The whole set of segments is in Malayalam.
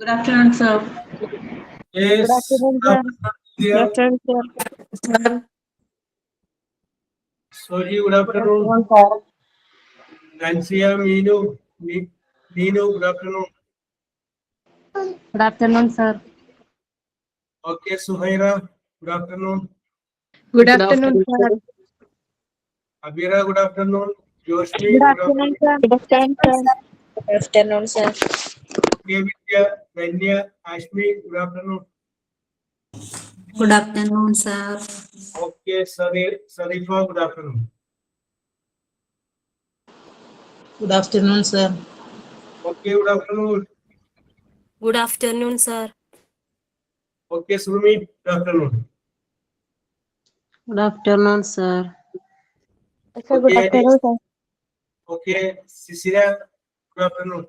Good afternoon, sir. Yes. Good afternoon, sir. Good Yeah. afternoon, sir. Sorry, good afternoon. Nancy, Meenu, good afternoon. Good afternoon, sir. Okay, Suhaira, good afternoon. Good afternoon, sir. Abira, good afternoon. Joshmi, Good good afternoon, afternoon. sir. Good afternoon, sir. Good afternoon, sir. Okay, Vidya, Danya, Ashmi, good afternoon. Good afternoon, sir. Okay, Sarifa, good afternoon. Good afternoon, sir. Okay, good afternoon. Good afternoon, sir. Okay, Surmi, good afternoon. Good afternoon, sir. Sir, good afternoon, sir. Okay, Cecilia, good afternoon.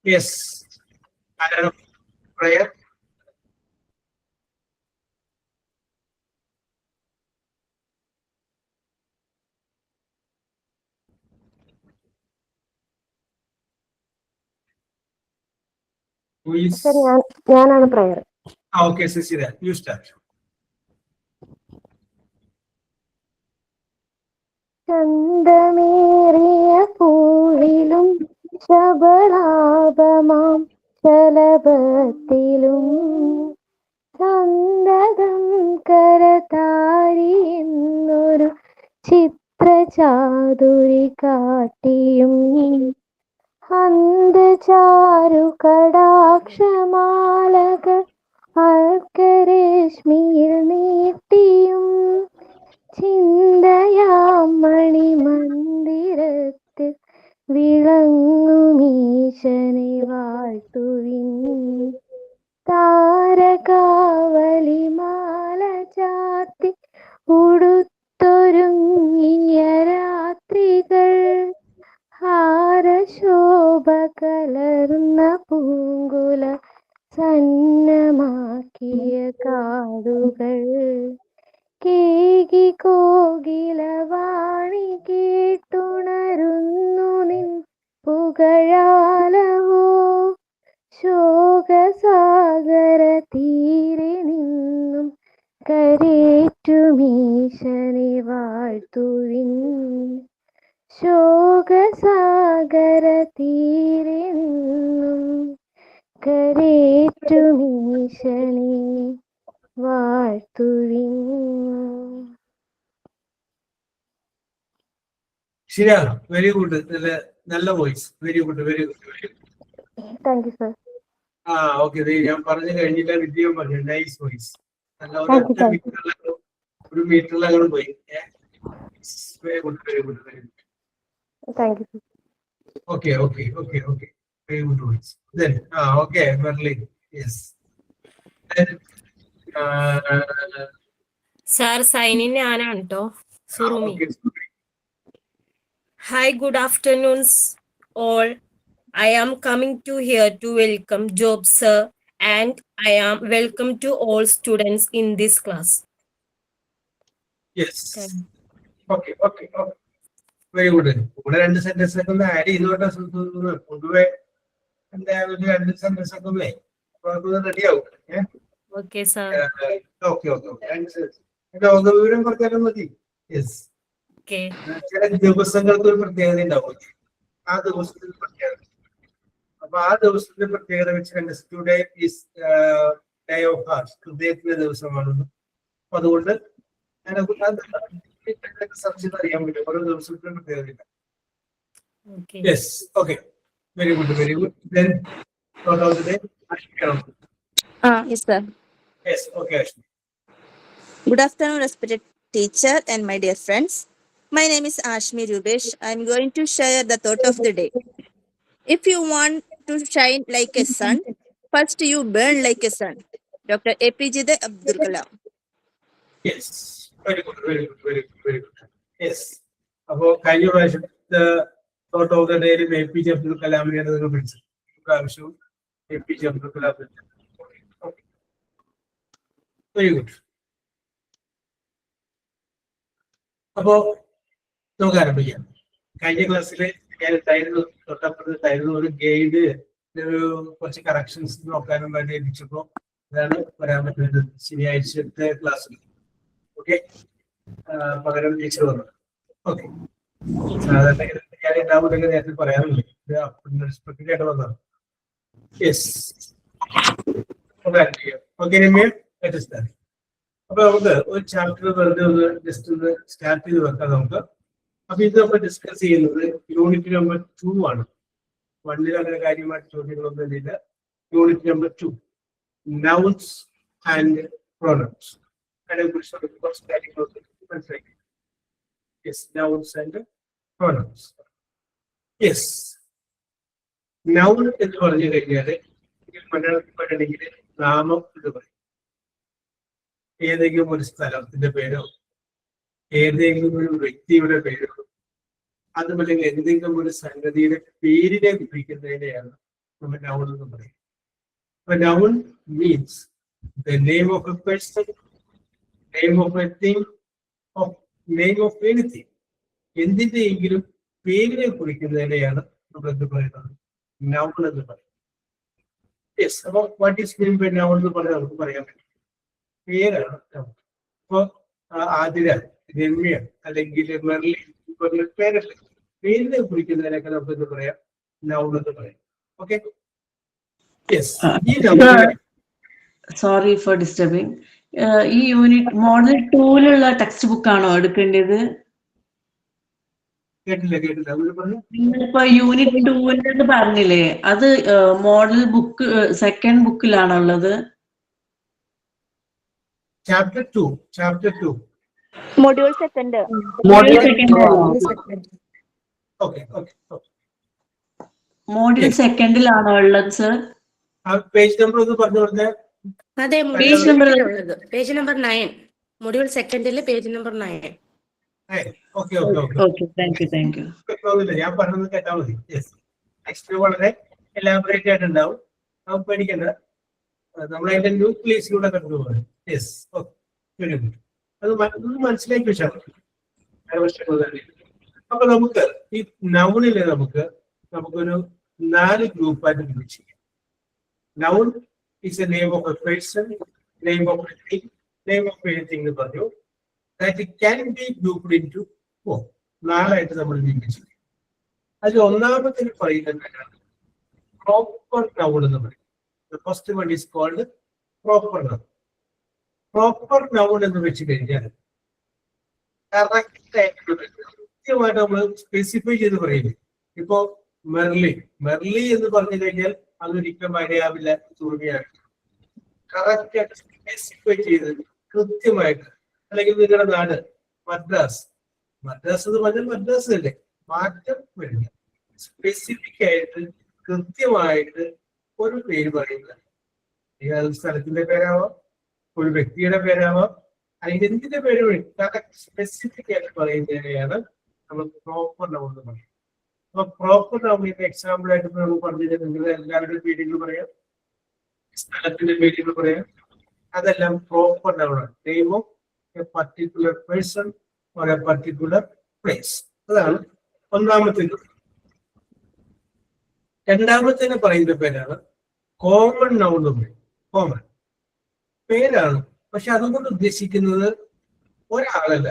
Yes. I don't know. Prayer. Who is? ഞാനാണ് prayer. Okay, Cecilia, you start. ചന്തമേറിയ പൂവിലും ശബളാപമാം ശലഭത്തിലും സന്തതം കരതാരി എന്നൊരു ചിത്രചാതുരി കാട്ടിയും ഹന്തചാരു കടാക്ഷമാലകൾ അർക്കരശ്മിയിൽ നീട്ടിയും ചിന്തയാം മണിമന്ദിരത്തിൽ വിളങ്ങുമീശനെ വാഴ്ത്തുവിൻ താരകാവലിമാല ചാർത്തി ഉടുത്തൊരുങ്ങിയ രാത്രികൾ ഹാരശോഭ കലർന്ന പൂങ്കുല സന്നമാക്കിയ കാടുകൾ കേകി കോകിലവാണി കേട്ടുണരുന്നു നിൻ പുകഴാലവോ ശോകസാഗര തീരെ നിന്നും കരേറ്റുമീശനെ വാഴ്ത്തുവിൻ ശോകസാഗര തീരെ നിന്നും കരേറ്റുമീശനെ വാഴ്ത്തുവിൻ. ശരിയാണ്, വെരി ഗുഡ്. നല്ല voice. Very good, very good, very good. Thank you sir. ആ ഓക്കെ, ഞാൻ പറഞ്ഞു കഴിഞ്ഞില്ല. വിദ്യയും പറഞ്ഞു. Nice voice. നല്ല Thank you, ഒരൊറ്റ sir. ഒരു മീറ്ററിലങ്ങനെ പോയി. Very good, very good, very good. Thank you sir. Okay, okay, okay, okay. Very good voice. Then okay, Merlin. Yes. Sir, sign in ഞാനാണ് ട്ടോ. Surumi. Okay. Hi, good afternoon, all. I am coming to here to welcome Job, sir, and I am welcome to all students in this class. Yes. Okay, okay, okay. Very good. ഇവിടെ രണ്ട് സെന്റൻസ് ഒക്കെ ഒന്ന് ആഡ് ചെയ്തോട്ടെ. പൊതുവെ എന്തായാലും രണ്ട് സെന്റൻസ് ഒക്കെ ഒന്നേ റെഡി ആവും. Okay, sir. Okay, okay, okay. ലോകവിവരം കുറച്ചാലും മതി. യെസ്. Okay. ചില ദിവസങ്ങൾക്ക് ഒരു പ്രത്യേകത ഉണ്ടാവും. ആ ദിവസത്തിന്റെ പ്രത്യേകത. അപ്പൊ ആ ദിവസത്തിന്റെ പ്രത്യേകത വെച്ച് കണ്ട് today is day of heart, ഹൃദയത്തിന്റെ ദിവസമാണെന്ന്. അപ്പൊ അതുകൊണ്ട് സംശയം അറിയാൻ പറ്റും. ഓരോ ദിവസത്തിന്റെ പ്രത്യേകത. Okay. Yes. Okay, very good, very good. Then thought of the day. Yes, sir. Yes, okay, Ashmi. Good afternoon, respected teacher and my dear friends. My name is Ashmi Rubesh. I'm going to share the thought of the day. If you want to shine like a sun, first you burn like a sun. Dr. APJ Abdul Kalam. Yes, very good, very good, very good, very good. Yes. അപ്പോൾ കഴിഞ്ഞ പ്രാവശ്യത്തെ തോട്ട് ഓഫ് ദ ഡേയിൽ APJ അബ്ദുൽ കലാമിനെയാണ് നിങ്ങൾ പിടിച്ചത്. പ്രാവശ്യവും APJ Abdul Kalam. Very good. അപ്പോ നമുക്ക് ആരംഭിക്കാം. കഴിഞ്ഞ ക്ലാസ്സിലെ ഞാൻ ഉണ്ടായിരുന്നു, തൊട്ടപ്പുറത്തായിരുന്നു ഒരു ഗൈഡ് ഒരു കുറച്ച് കറക്ഷൻസ് നോക്കാനും വേണ്ടി ഏൽപ്പിച്ചപ്പോ അതാണ് വരാൻ പറ്റുന്നത് ശനിയാഴ്ചത്തെ ക്ലാസ്സിൽ. ഓക്കെ, പകരം ടീച്ചർ വന്നത്. ഓക്കെ, സാധാരണ ഞാൻ ഉണ്ടാവുമ്പോഴൊക്കെ നേരത്തെ പറയാറുണ്ട്, ഇത് അൺഎക്സ്പെക്ടഡ് ആയിട്ട് വന്നതാണ്. യെസ്, ഓക്കെ രമ്യ, അപ്പൊ നമുക്ക് ഒരു ചാപ്റ്റർ വെറുതെ ഒന്ന് ജസ്റ്റ് ഒന്ന് സ്റ്റാർട്ട് ചെയ്ത് വെക്കാം നമുക്ക്. അപ്പൊ ഇത് നമ്മൾ ഡിസ്കസ് ചെയ്യുന്നത് യൂണിറ്റ് നമ്പർ 2 ആണ്. 1 അങ്ങനെ കാര്യമായിട്ട് ചോദ്യങ്ങളൊന്നും ഇല്ല. Unit number 2, nouns and pronouns. അതിനെ കുറിച്ച് കുറച്ച് കാര്യങ്ങളൊക്കെ മനസ്സിലാക്കി. Yes, nouns and pronouns. Yes, noun എന്ന് പറഞ്ഞു കഴിഞ്ഞാൽ മലയാളത്തിൽ പറയുകയാണെങ്കിൽ നാമം എന്ന് പറയും. ഏതെങ്കിലും ഒരു സ്ഥലത്തിന്റെ പേരോ ഏതെങ്കിലും ഒരു വ്യക്തിയുടെ പേരോ അതുപോലെ എന്തെങ്കിലും ഒരു സംഗതിയുടെ പേരിനെ കുറിക്കുന്നതിനെയാണ് നമ്മൾ നൗൺ എന്ന് പറയും. അപ്പൊ noun means the name of a person, name of a thing, name of anything. എന്തിന്റെയെങ്കിലും പേരിനെ കുറിക്കുന്നതിനെയാണ് നമ്മൾ എന്ത് പറയുന്നത്, നൗൺ എന്ന് പറയും. യെസ്, അപ്പൊ what is mean by noun എന്ന് പറഞ്ഞാൽ നമുക്ക് പറയാൻ പറ്റും പേരാണ് നൗൺ. ഇപ്പൊ ആതിര, രമ്യ അല്ലെങ്കിൽ മെർലി പേരല്ല, പേരിനെ കുറിക്കുന്നതിനൊക്കെ നമുക്ക് എന്ത് പറയാം, നൗൺ എന്ന് പറയാം. Okay, yes. ഈ സോറി ഫോർ ഡിസ്റ്റർബിങ്. ഈ യൂണിറ്റ് മോഡൽ 2 ടെക്സ്റ്റ് ബുക്ക് ആണോ എടുക്കേണ്ടത്? കേട്ടില്ല അവര് പറഞ്ഞു. നിങ്ങളിപ്പോ യൂണിറ്റ് 2 പറഞ്ഞില്ലേ, അത് മോഡൽ ബുക്ക് സെക്കൻഡ് ബുക്കിലാണോ ഉള്ളത്? Chapter 2 module second. Model second okay. Model സെക്കൻഡിലാണോ ഉള്ളത് സർ? ആ പേജ് നമ്പർ ഒന്ന് പറഞ്ഞു കൊടുത്തേ. അതെ, page number page number 9, module സെക്കൻഡിലെ page number 9. Okay. Okay, thank you. ഞാൻ പറഞ്ഞത് കേട്ടാ മതി. യെസ്, നെക്സ്റ്റ് വളരെ എലാബറേറ്റ് ആയിട്ടുണ്ടാവും, നമുക്ക് പേടിക്കണ്ട. നമ്മൾ അതിന്റെ ന്യൂക്ലിയസിലൂടെ കടന്നു പോകുന്നത്. Yes, okay, very good. അത് മനസ്സിലാക്കി വെച്ചാൽ മതി. അപ്പൊ നമുക്ക് ഈ നൗണില് നമുക്കൊരു 4 ഗ്രൂപ്പായിട്ട് വിഭജിക്കാം. Noun is a name of a person, name of a thing, name of anything എന്ന് പറഞ്ഞു. That it can be grouped into 4. 4 ആയിട്ട് നമ്മൾ വിഭജിക്കും. അതിൽ ഒന്നാമത്തെ പറയുന്നത് പ്രോപ്പർ നൗൺ എന്ന് പറയും. The first one is called proper noun. Proper noun എന്ന് വെച്ച് കഴിഞ്ഞാൽ കറക്റ്റ് ആയിട്ട് കൃത്യമായിട്ട് നമ്മൾ സ്പെസിഫൈ ചെയ്ത് പറയില്ലേ. ഇപ്പോ മെർലി എന്ന് പറഞ്ഞു കഴിഞ്ഞാൽ അതൊരിക്കലും മഴയാവില്ല, തുറവിയാണ്. കറക്റ്റ് ആയിട്ട് സ്പെസിഫൈ ചെയ്ത് കൃത്യമായിട്ട്. അല്ലെങ്കിൽ നിങ്ങളുടെ നാട് മദ്രാസ് എന്ന് പറഞ്ഞാൽ മദ്രാസ് അല്ലേ, മാറ്റം വരില്ല. സ്പെസിഫിക് ആയിട്ട് കൃത്യമായിട്ട് ഒരു പേര് പറയുന്നത്. അത് സ്ഥലത്തിന്റെ പേരാവാം, ഒരു വ്യക്തിയുടെ പേരാവാം, അല്ലെങ്കിൽ എന്തിന്റെ പേര് കറക്റ്റ് സ്പെസിഫിക് ആയിട്ട് പറയുന്നതിനെയാണ് നമ്മൾ പ്രോപ്പർ നൗൺ എന്ന് പറയുന്നത്. അപ്പൊ പ്രോപ്പർ നൗണിന്റെ എക്സാമ്പിൾ ആയിട്ട് നമുക്ക് പറഞ്ഞു നിങ്ങളുടെ എല്ലാവരുടെയും പേരുകൾ പറയാം, സ്ഥലത്തിന്റെ പേരുകൾ പറയാം. അതെല്ലാം പ്രോപ്പർ നൗണാണ്. Name of a particular person or a particular place. അതാണ് ഒന്നാമത്തേത്. രണ്ടാമത്തേന് പറയുന്ന പേരാണ് കോമൺ നൗൺ എന്ന് പറയും. കോമൺ പേരാണ്, പക്ഷെ അതുകൊണ്ട് ഉദ്ദേശിക്കുന്നത് ഒരാളല്ല,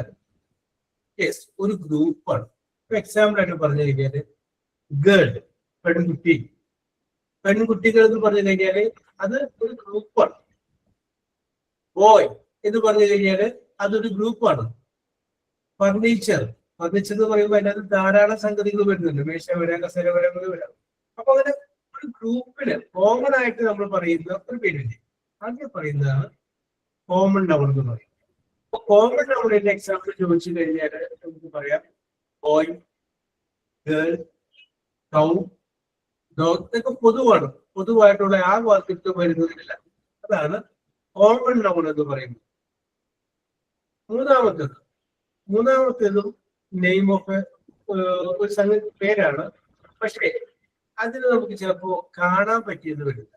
യെസ്, ഒരു ഗ്രൂപ്പാണ്. എക്സാമ്പിൾ ആയിട്ട് പറഞ്ഞു കഴിഞ്ഞാല് ഗേൾ, പെൺകുട്ടികൾ എന്ന് പറഞ്ഞു കഴിഞ്ഞാല് അത് ഒരു ഗ്രൂപ്പാണ്. ബോയ് എന്ന് പറഞ്ഞു കഴിഞ്ഞാല് അതൊരു ഗ്രൂപ്പാണ്. ഫർണിച്ചർ എന്ന് പറയുമ്പോൾ അതിനകത്ത് ധാരാളം സംഗതികൾ വരുന്നുണ്ട്. മേശ വരാം, കസേര വരാം, വരാം. അപ്പൊ അങ്ങനെ ഒരു ഗ്രൂപ്പിന് കോമൺ ആയിട്ട് നമ്മൾ പറയുന്ന ഒരു പേരില്ലേ, ആദ്യം പറയുന്നതാണ് കോമൺ നൗൺ എന്ന് പറയും. അപ്പൊ കോമൺ നൗണിന്റെ എക്സാമ്പിൾ ചോദിച്ചു കഴിഞ്ഞാൽ നമുക്ക് പറയാം ബോയ്, ഗേൾ, കൗ, ഡോഗ്. ഇതൊക്കെ പൊതുവായിട്ടുള്ള ആ വാക്യത്തിൽ വരുന്നതില്ല. അതാണ് കോമൺ നൗൺ എന്ന് പറയുന്നത്. മൂന്നാമത്തേതും നെയിം ഓഫ് ഒരു സംഗതി പേരാണ്, പക്ഷേ അതിന് നമുക്ക് ചിലപ്പോ കാണാൻ പറ്റിയെന്ന് വരില്ല,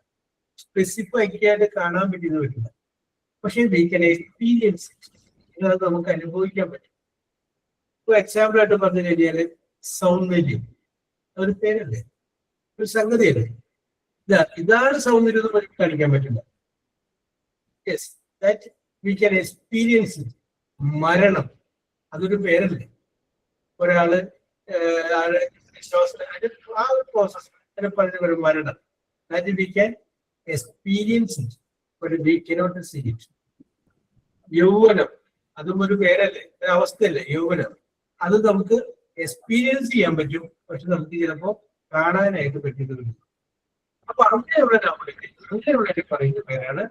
സ്പെസിഫൈ ആയിട്ട് കാണാൻ പറ്റിയെന്ന് വരില്ല. പക്ഷെ വി കൻ എക്സ്പീരിയൻസ്, അത് നമുക്ക് അനുഭവിക്കാൻ പറ്റും. എക്സാമ്പിൾ ആയിട്ട് പറഞ്ഞു കഴിഞ്ഞാല് സൗന്ദര്യം. അതൊരു പേരല്ലേ, ഒരു സംഗതിയല്ലേ. ഇതാണ് സൗന്ദര്യം എന്ന് നമുക്ക് കാണിക്കാൻ പറ്റില്ല. Yes, that we can experience it. മരണം അതൊരു പേരല്ലേ. ഒരാള് ആ ഒരു പ്രോസസ് പറഞ്ഞ മരണം, that we can experience it, but we cannot see it. യൗവനം അതും ഒരു പേരല്ലേ, ഒരു അവസ്ഥയല്ലേ യൗവനം. അത് നമുക്ക് എക്സ്പീരിയൻസ് ചെയ്യാൻ പറ്റും, പക്ഷെ നമുക്ക് ചിലപ്പോ കാണാനായിട്ട് പറ്റുന്നില്ല. അപ്പൊ അങ്ങനെയുള്ള അങ്ങനെയുള്ള പറയുന്ന പേരാണ്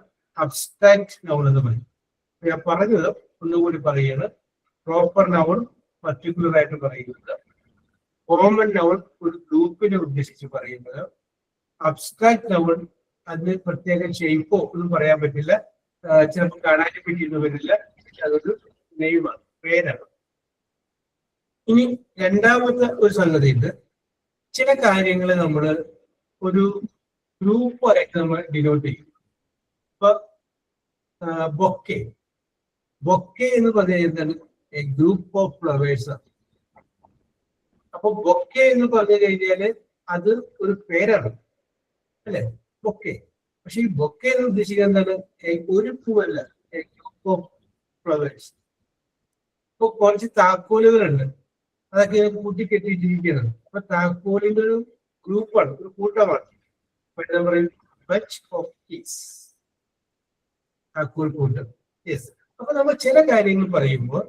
അബ്സ്ട്രാക്ട് നൗൺ എന്ന് പറയും. ഞാൻ പറഞ്ഞത് ഒന്നുകൂടി പറയുന്നത്, പ്രോപ്പർ നൗൺ പർട്ടിക്കുലർ ആയിട്ട് പറയുന്നത്, കോമൺ നൗൺ ഒരു ഗ്രൂപ്പിനെ ഉദ്ദേശിച്ച് പറയുന്നത്, അബ്സ്ട്രാക്ട് നൗൺ അതിന് പ്രത്യേക ഷേപ്പോ ഒന്നും പറയാൻ പറ്റില്ല, ചിലപ്പോൾ കാണാനും പറ്റിയെന്ന് വരില്ല, അതൊരു നെയ്മാണ്, പേരാണ്. ഇനി രണ്ടാമത്തെ ഒരു സംഗതി ഉണ്ട്, ചില കാര്യങ്ങൾ നമ്മൾ ഒരു ഗ്രൂപ്പായിട്ട് നമ്മൾ ഡിനോട്ട് ചെയ്യും. ഇപ്പൊ ബൊക്കെ, ബൊക്കെ എന്ന് പറഞ്ഞാൽ എ ഗ്രൂപ്പ് ഓഫ് ഫ്ലവേഴ്സ്. അപ്പൊ ബൊക്കെ എന്ന് പറഞ്ഞു കഴിഞ്ഞാല് അത് ഒരു പേരാണ് അല്ലെ, ബൊക്കെ. പക്ഷെ ഈ ബൊക്കെ എന്ന് ഉദ്ദേശിക്കുന്നത് എന്താണ്? ഒരു പൂവല്ല, എ ഗ്രൂപ്പ് ഓഫ് ഫ്ലവേഴ്സ്. ഇപ്പൊ കുറച്ച് താക്കോലുകളുണ്ട്, അതൊക്കെ കൂട്ടിക്കെട്ടിയിട്ടിരിക്കുന്നത്. അപ്പൊ താക്കോലിന്റെ ഒരു ഗ്രൂപ്പാണ്, ഒരു കൂട്ടമാണ്. ബച്ച് ഓഫ് കീസ്, താക്കോൽ കൂട്ടം. യെസ്. അപ്പൊ നമ്മൾ ചില കാര്യങ്ങൾ പറയുമ്പോൾ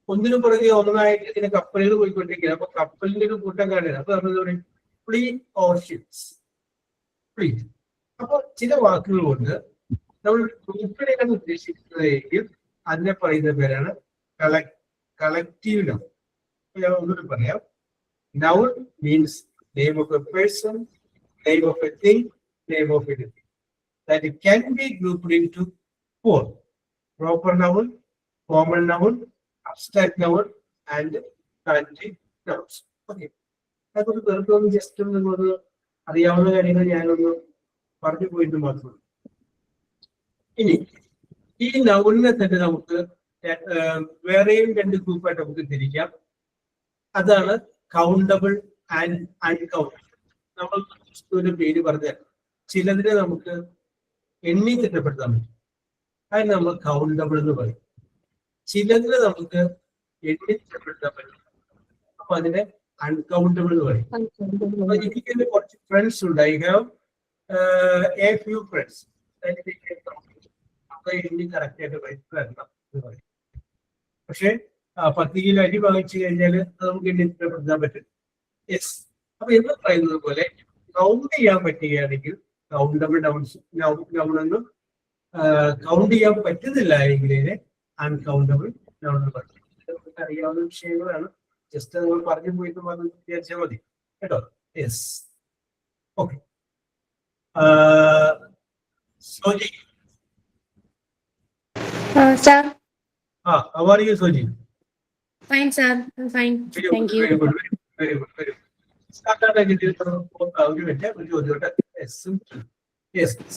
ഒന്നിനു പുറകെ ഒന്നായിട്ട് ഇതിന് കപ്പലുകൾ പോയിക്കൊണ്ടിരിക്കുന്നത്. അപ്പൊ കപ്പലിന്റെ ഒരു കൂട്ടം കാണുന്നത്, അപ്പൊ നമ്മൾ പറയും ഫ്ലീറ്റ് ഓർ ഷിപ്സ്, ഫ്ലീറ്റ്. അപ്പൊ ചില വാക്കുകൾ കൊണ്ട് നമ്മൾ ഗ്രൂപ്പിനെയാണ് ഉദ്ദേശിക്കുന്നതെങ്കിൽ അതിനെ പറയുന്ന പേരാണ് കളക്റ്റീവ് നൗൺ. ഞാൻ ഒന്നുകൂടി പറയാം. Noun means name of a person, name of a thing, name of anything. That it can be grouped into four: proper noun, common noun, abstract noun, and quantitative nouns. Okay. അതൊരു വെറുതെ ജസ്റ്റ് ഒന്ന് അറിയാവുന്ന കാര്യങ്ങൾ ഞാനൊന്ന് പറഞ്ഞു പോയിട്ട് മാത്രമേ. ഇനി ഈ നൗണിനെ തന്നെ നമുക്ക് വേറെയും രണ്ട് ഗ്രൂപ്പായിട്ട് നമുക്ക് തിരിക്കാം. അതാണ് കൗണ്ടബിൾ ആൻഡ് അൺകൗണ്ടബിൾ. നമ്മൾ ഒരു പേര് പറഞ്ഞാൽ ചിലതിനെ നമുക്ക് എണ്ണി തിട്ടപ്പെടുത്താൻ പറ്റും, അതിന് നമ്മൾ കൗണ്ടബിൾ എന്ന് പറയും. ചിലതിനെ നമുക്ക് എണ്ണി തിട്ടപ്പെടുത്താൻ പറ്റും, അപ്പൊ അതിനെ അൺകൗണ്ടബിൾ എന്ന് പറയും. അപ്പൊ എനിക്ക് കുറച്ച് ഫ്രണ്ട്സ് ഉണ്ട്, I have A few friends, അപ്പൊ എണ്ണി കറക്റ്റ് ആയിട്ട് വരണം എന്ന് പറയും. പക്ഷെ 10 കിലോ അരി വാങ്ങിച്ചു കഴിഞ്ഞാൽ അത് നമുക്ക് എണ്ണി തിട്ടപ്പെടുത്താൻ പറ്റും. യെസ്. അപ്പൊ എന്ന് പറയുന്നത് പോലെ കൗണ്ട് ചെയ്യാൻ പറ്റുകയാണെങ്കിൽ കൗണ്ടബിൾ നൗൺസ് നൗണെന്നും കൗണ്ട് ചെയ്യാൻ പറ്റുന്നില്ല എങ്കിൽ അൺകൗണ്ടബിൾ നൗൺ എന്ന് പറയും. നമുക്ക് അറിയാവുന്ന വിഷയങ്ങളാണ്, ജസ്റ്റ് നമ്മൾ പറഞ്ഞു പോയിട്ട് മാത്രം വിചാരിച്ചാൽ മതി കേട്ടോ. Yes. Okay. Soji. Sir. How are you, Soji? Fine, sir. I'm fine. Thank you. Very good. Very good. Very good. സാധാരണഗതിയിൽ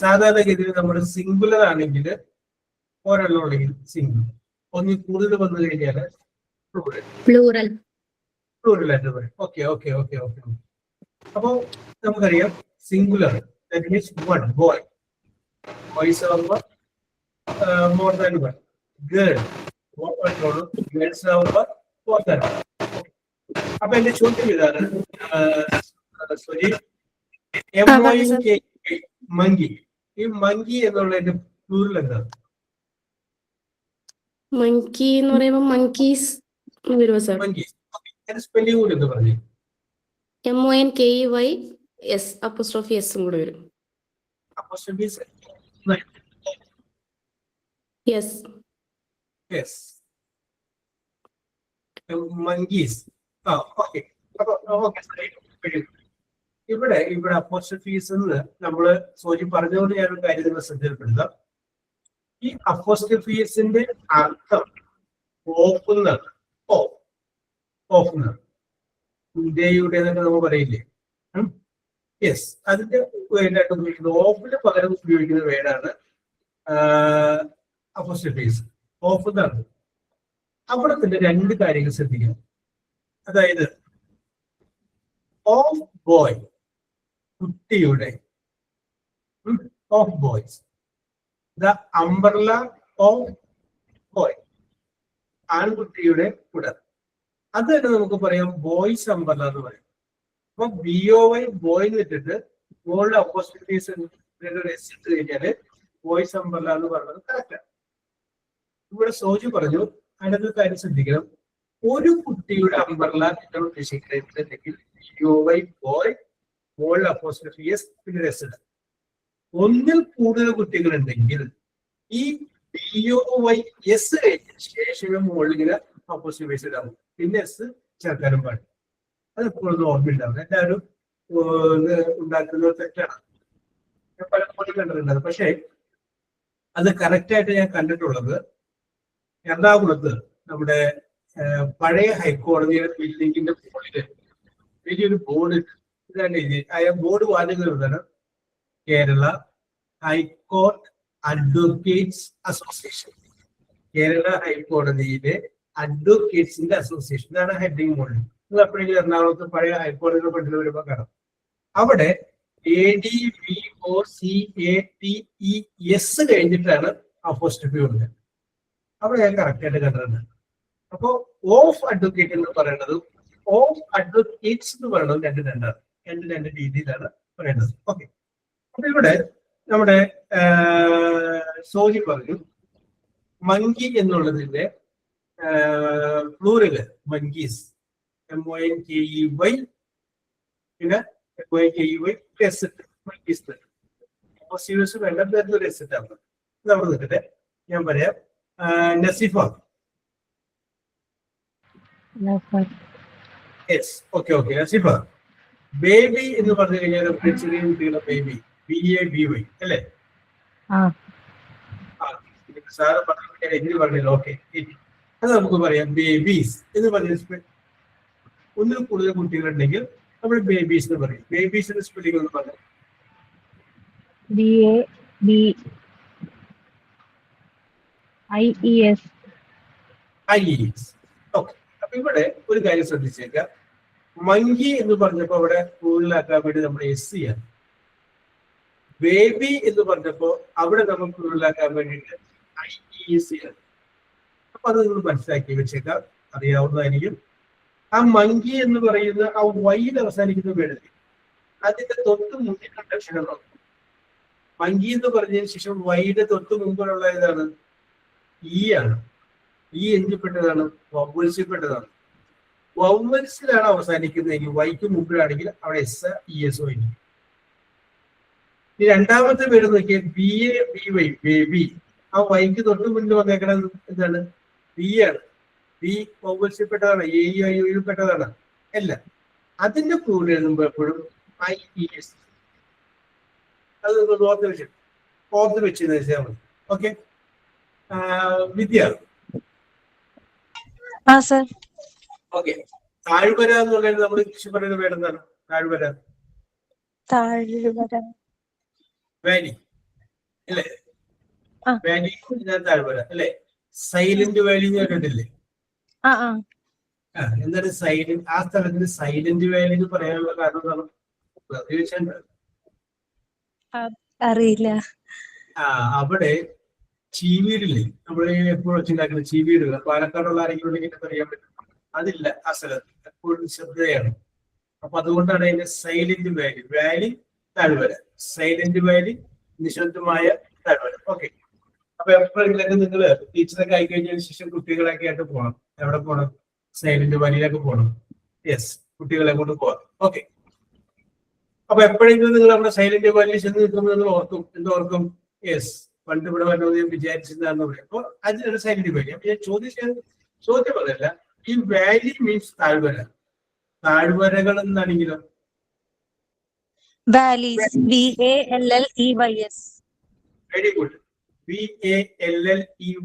സാധാരണഗതിയിൽ നമ്മൾ സിംഗുലർ ആണെങ്കിൽ ഒരെണ്ണം ഉണ്ടെങ്കിൽ സിംഗിൾ, ഒന്നിൽ കൂടുതൽ വന്നു കഴിഞ്ഞാൽ Plural. പ്ലൂറൽ ആയിട്ട് പറയും. Okay okay okay okay. അപ്പോ നമുക്കറിയാം singular that means one boy, boys ആവുമ്പോൾ more than one, girl girls ആവുമ്പോൾ മോർ ദാൻ വൺ. അപ്പൊ എന്റെ ചോദ്യം ഇതാണ്, മങ്കി, ഈ മങ്കി എന്നുള്ളതിന്റെ പ്ലൂറൽ എന്താണ്? മങ്കി എന്ന് പറയുമ്പോൾ monkeys വരുമോ സർ? മങ്കീസ്. സ്പെല്ലിംഗ് കൂടി എന്ന് പറഞ്ഞു. MONKEYS അപ്പോസ്ട്രോഫി S കൂടെ വരും. യെസ്. യെസ്. മങ്കീസ്. ഓക്കെ. അപ്പൊ ഇവിടെ അപ്പോസ്ട്രോഫീസ് എന്ന് നമ്മള് സോജി പറഞ്ഞുകൊണ്ട് ഞാനൊരു കാര്യം നിങ്ങൾ ശ്രദ്ധയിൽപ്പെടുത്താം. ഈ അപ്പോസ്ട്രോഫീസിന്റെ അർത്ഥം ഓഫുന്നാണ്. ഓഫുന്നാണ്. ഡേയുടെ എന്നൊക്കെ നമ്മൾ പറയില്ലേ? യെസ്. അതിന്റെ വേണ്ടായിട്ട് ഉപയോഗിക്കുന്നത് ഓഫിന് പകരം ഉപയോഗിക്കുന്ന വേർഡാണ് അപ്പോസ്ട്രോഫീസ്. ഓഫ് എന്നാണ്. അവിടെ തന്നെ രണ്ട് കാര്യങ്ങൾ ശ്രദ്ധിക്കണം. അതായത് ഓഫ് ബോയ്, കുട്ടിയുടെ, of boys. The umbrella of boy, ആൺകുട്ടിയുടെ കുട. അത് തന്നെ നമുക്ക് പറയാം ബോയ്സ് അംബ്രല എന്ന് പറയും. അപ്പൊ BOY ബോയ് എന്നിട്ടിട്ട് ബോയുടെ അപ്പോസിറ്റീവ്സ് ഇട്ട് കഴിഞ്ഞാല് ബോയ്സ് അംബ്രല എന്ന് പറയുന്നത് കറക്റ്റാണ്. ഇവിടെ സോജി പറഞ്ഞു അതിനകത്ത് കാര്യം ശ്രദ്ധിക്കണം. ഒരു കുട്ടിയുടെ അംബ്രല എന്നാണ് ഉദ്ദേശിക്കുന്നുണ്ടെങ്കിൽ BOY ബോയ്, ബോയുടെ അപ്പോസിറ്റീവ്സ് പിന്നെ എസ്. ഒന്നിൽ കൂടുതൽ കുട്ടികൾ ഉണ്ടെങ്കിൽ ഈ BOYS കഴിഞ്ഞ ശേഷം മുകളിൽ അപ്പോസിറ്റീവ്സ് ഇടാവും, പിന്നെ എസ് ചേർക്കാനും പാടില്ല. അത് എപ്പോഴും ഓർമ്മയുണ്ടാവും. എല്ലാവരും ഉണ്ടാക്കുന്നത് തെറ്റാണ്, ഞാൻ പലപ്പോഴും കണ്ടിട്ടുണ്ടാകും. പക്ഷേ അത് കറക്റ്റായിട്ട് ഞാൻ കണ്ടിട്ടുള്ളത് എറണാകുളത്ത് നമ്മുടെ പഴയ ഹൈക്കോടതിയുടെ ബിൽഡിങ്ങിന്റെ മുകളില് വലിയൊരു ബോർഡ് ഇതാണ്. ബോർഡ് വാങ്ങുന്നതാണ് Kerala high court advocates association. Kerala ഹൈക്കോടതിയിലെ അഡ്വക്കേറ്റ്സിന്റെ അസോസിയേഷൻ, ഇതാണ് ഹെഡിങ് ബോർഡ്. നിങ്ങൾ എപ്പോഴെങ്കിലും എറണാകുളത്ത് പഴയ ഹൈക്കോടതിയുടെ പണ്ടിൽ വരുമ്പോൾ കാണാം. അവിടെ ADVOCATES കഴിഞ്ഞിട്ടാണ് അപ്പോസ്ട്രോഫി ഉള്ളത്. അവിടെ ഞാൻ കറക്റ്റ് ആയിട്ട് കണ്ടിട്ടുണ്ട്. അപ്പോ ഓഫ് അഡ്വക്കേറ്റ് എന്ന് പറയുന്നത് ഓഫ് അഡ്വക്കേറ്റ്സ് എന്ന് പറയുന്നത് രണ്ട് രീതിയിലാണ് പറയുന്നത്. ഓക്കെ, അപ്പൊ ഇവിടെ നമ്മുടെ സോജി പറഞ്ഞു മങ്കി എന്നുള്ളതിന്റെ പ്ലൂറല് മങ്കീസ്, MONKEY, പിന്നെ മങ്കീസ് വേണ്ട രസിട്ടാണ്. ഇത് അവിടെ നിൽക്കട്ടെ, ഞാൻ പറയാം. Naseefa, yes, okay Naseefa. Baby എന്ന് പറഞ്ഞു കഴിഞ്ഞാൽ ചെറിയ കുട്ടികളുടെ ബേബി, BABY അല്ലേ? സാറ് പറഞ്ഞു എങ്ങനെ പറഞ്ഞില്ല. ഓക്കെ, അത് നമുക്ക് പറയാം ബേബീസ് എന്ന് പറഞ്ഞ. ഒന്നിൽ കൂടുതൽ കുട്ടികളുണ്ടെങ്കിൽ നമ്മൾ ബേബീസ് എന്ന് പറയും. ബേബീസിന്റെ സ്പെല്ലിംഗ് എന്ന് പറഞ്ഞു. BABIES. ഓക്കെ, അപ്പൊ ഇവിടെ ഒരു കാര്യം ശ്രദ്ധിച്ചേക്കാം. മങ്കി എന്ന് പറഞ്ഞപ്പോ അവിടെ കൂടുതലാക്കാൻ വേണ്ടി നമ്മൾ S ചെയ്യാണ്. ബേബി എന്ന് പറഞ്ഞപ്പോ അവിടെ നമ്മൾ കൂടുതലാക്കാൻ വേണ്ടിയിട്ട് IES ചെയ്യാണ്. അപ്പൊ അത് നിങ്ങൾ മനസ്സിലാക്കി വെച്ചേക്കാം, അറിയാവുന്നതായിരിക്കും. ആ മങ്കി എന്ന് പറയുന്ന ആ വൈയിൽ അവസാനിക്കുന്ന വേടൽ, അതിന്റെ തൊട്ട് മുന്നിൽ കണ്ട അക്ഷരം നോക്കും. മങ്കി എന്ന് പറഞ്ഞതിന് ശേഷം വൈയുടെ തൊട്ട് മുമ്പിലുള്ള ഏതാണ്? E ആണ്. E എന്തിൽപ്പെട്ടതാണ്? വവ്വൽസിൽപ്പെട്ടതാണ്. വവ്വൽസിലാണ് അവസാനിക്കുന്നതെങ്കിൽ വൈക്ക് മുമ്പിലാണെങ്കിൽ അവിടെ SES ആയിരിക്കും. ഈ രണ്ടാമത്തെ പേര് നോക്കിയാൽ BABY ബേബി. ആ വൈക്ക് തൊട്ട് മുന്നിൽ വന്നേക്കണ എന്താണ്? B ആണ്. B വവ്വൽസിൽപ്പെട്ടതാണ്, AEIOയിൽ പെട്ടതാണ് അല്ല. അതിന്റെ കൂടെ എഴുതുമ്പോൾ എപ്പോഴും IES. അത് ഓർത്ത് വെച്ചെന്ന് വെച്ചാൽ മതി. ഓക്കെ, വിദ്യ. ഓക്കെ, താഴ്വര എന്ന് പറയുന്നത് നമ്മൾ കൃഷി പറയുന്ന പേര് എന്താണ്? താഴ്വര, വാലി അല്ലേ? വാലി താഴ്വര അല്ലേ? സൈലന്റ് വാലി എന്ന് പറഞ്ഞിട്ടില്ലേ? എന്താണ് സൈലന്റ്? ആ സ്ഥലത്തിന് സൈലന്റ് വാലി എന്ന് പറയാനുള്ള കാരണം എന്താണ്? അറിയില്ല. അവിടെ ചീവീടില്ലേ, നമ്മള് എപ്പോഴും വെച്ചുണ്ടാക്കുന്ന ചീവീടുകൾ, പാലക്കാടുള്ള ആരെങ്കിലും ഉണ്ടെങ്കിൽ അറിയാൻ പറ്റും. അതില്ല ആ സ്ഥലത്ത്, എപ്പോഴും ശ്രദ്ധയാണ്. അപ്പൊ അതുകൊണ്ടാണ് അതിന്റെ സൈലന്റ് വാലി. വാലി താഴ്വര, സൈലന്റ് വാലി നിശബ്ദമായ താഴ്വര. ഓക്കെ, അപ്പൊ എപ്പോഴെങ്കിലൊക്കെ നിങ്ങൾ ടീച്ചറൊക്കെ ആയി കഴിഞ്ഞതിന് ശേഷം കുട്ടികളൊക്കെ ആയിട്ട് പോകണം. എവിടെ പോകണം? സൈലന്റ് വാലിയിലൊക്കെ പോകണം. യെസ്, കുട്ടികളെ കൊണ്ട് പോവാം. ഓക്കെ, അപ്പൊ എപ്പോഴെങ്കിലും നിങ്ങൾ നമ്മുടെ സൈലന്റ് വാലിയിൽ ചെന്ന് നിൽക്കുമ്പോൾ നിങ്ങൾ ഓർക്കും. എന്തോർക്കും? യെസ്, പണ്ട് ഇവിടെ വന്നത് ഞാൻ വിചാരിച്ചതാണെന്ന് പറയും. അപ്പൊ അതിനൊരു സൈലന്റ് വാലി. അപ്പൊ ഞാൻ ചോദ്യം അതല്ല, ഈ വാലി മീൻസ് താഴ്വര. താഴ്വരകൾ എന്നാണെങ്കിലോ? Valleys, VALLEYS. Very good,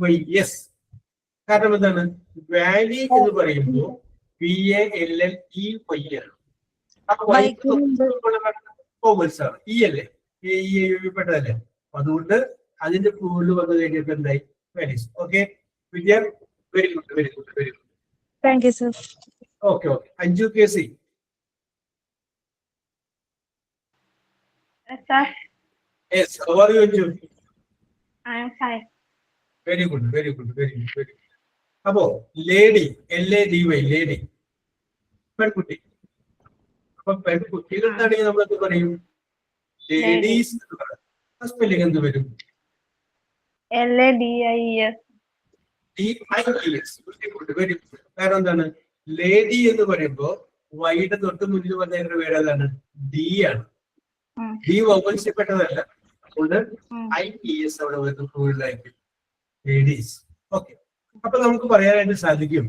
VALLEYS. കാരണം എന്താണ്? വാലി എന്ന് പറയുമ്പോൾ VALLEY ആണ്. ഓവൽസാണ്. ഈ അല്ലേ? പെട്ടതല്ലേ? അതുകൊണ്ട് അതിന്റെ കൂടുതൽ വന്നു കഴിഞ്ഞിട്ട് എന്തായി? Valleys. Okay Vidya, very good. Thank you, sir. Okay. Anju KC. Sir, Yes, how are you, Anju? I am fine. Very good, very good, very good, very good. അപ്പോ ലേഡി, LADY, ലേഡി, പെൺകുട്ടി. അപ്പൊ പെൺകുട്ടികളുണ്ടാണെങ്കിൽ നമ്മൾ എന്ത് പറയും? ലേഡീസ് എന്ന് പറയും. ആ സ്പെല്ലിംഗ് എന്ത് വരും? LADIES. DIES. Very good. കാരണം എന്താണ്? ലേഡി എന്ന് പറയുമ്പോ വൈയുടെ തൊട്ട് മുന്നിൽ വന്നതിന്റെ പേര് ഏതാണ്? ഡി ആണ്. ഡി വൗവൽസ്യപ്പെട്ടതല്ല. അതുകൊണ്ട് IES അവിടെ വരുന്ന കൂടുതലായിരിക്കും. ലേഡീസ്. ഓക്കെ. അപ്പൊ നമുക്ക് പറയാനായിട്ട് സാധിക്കും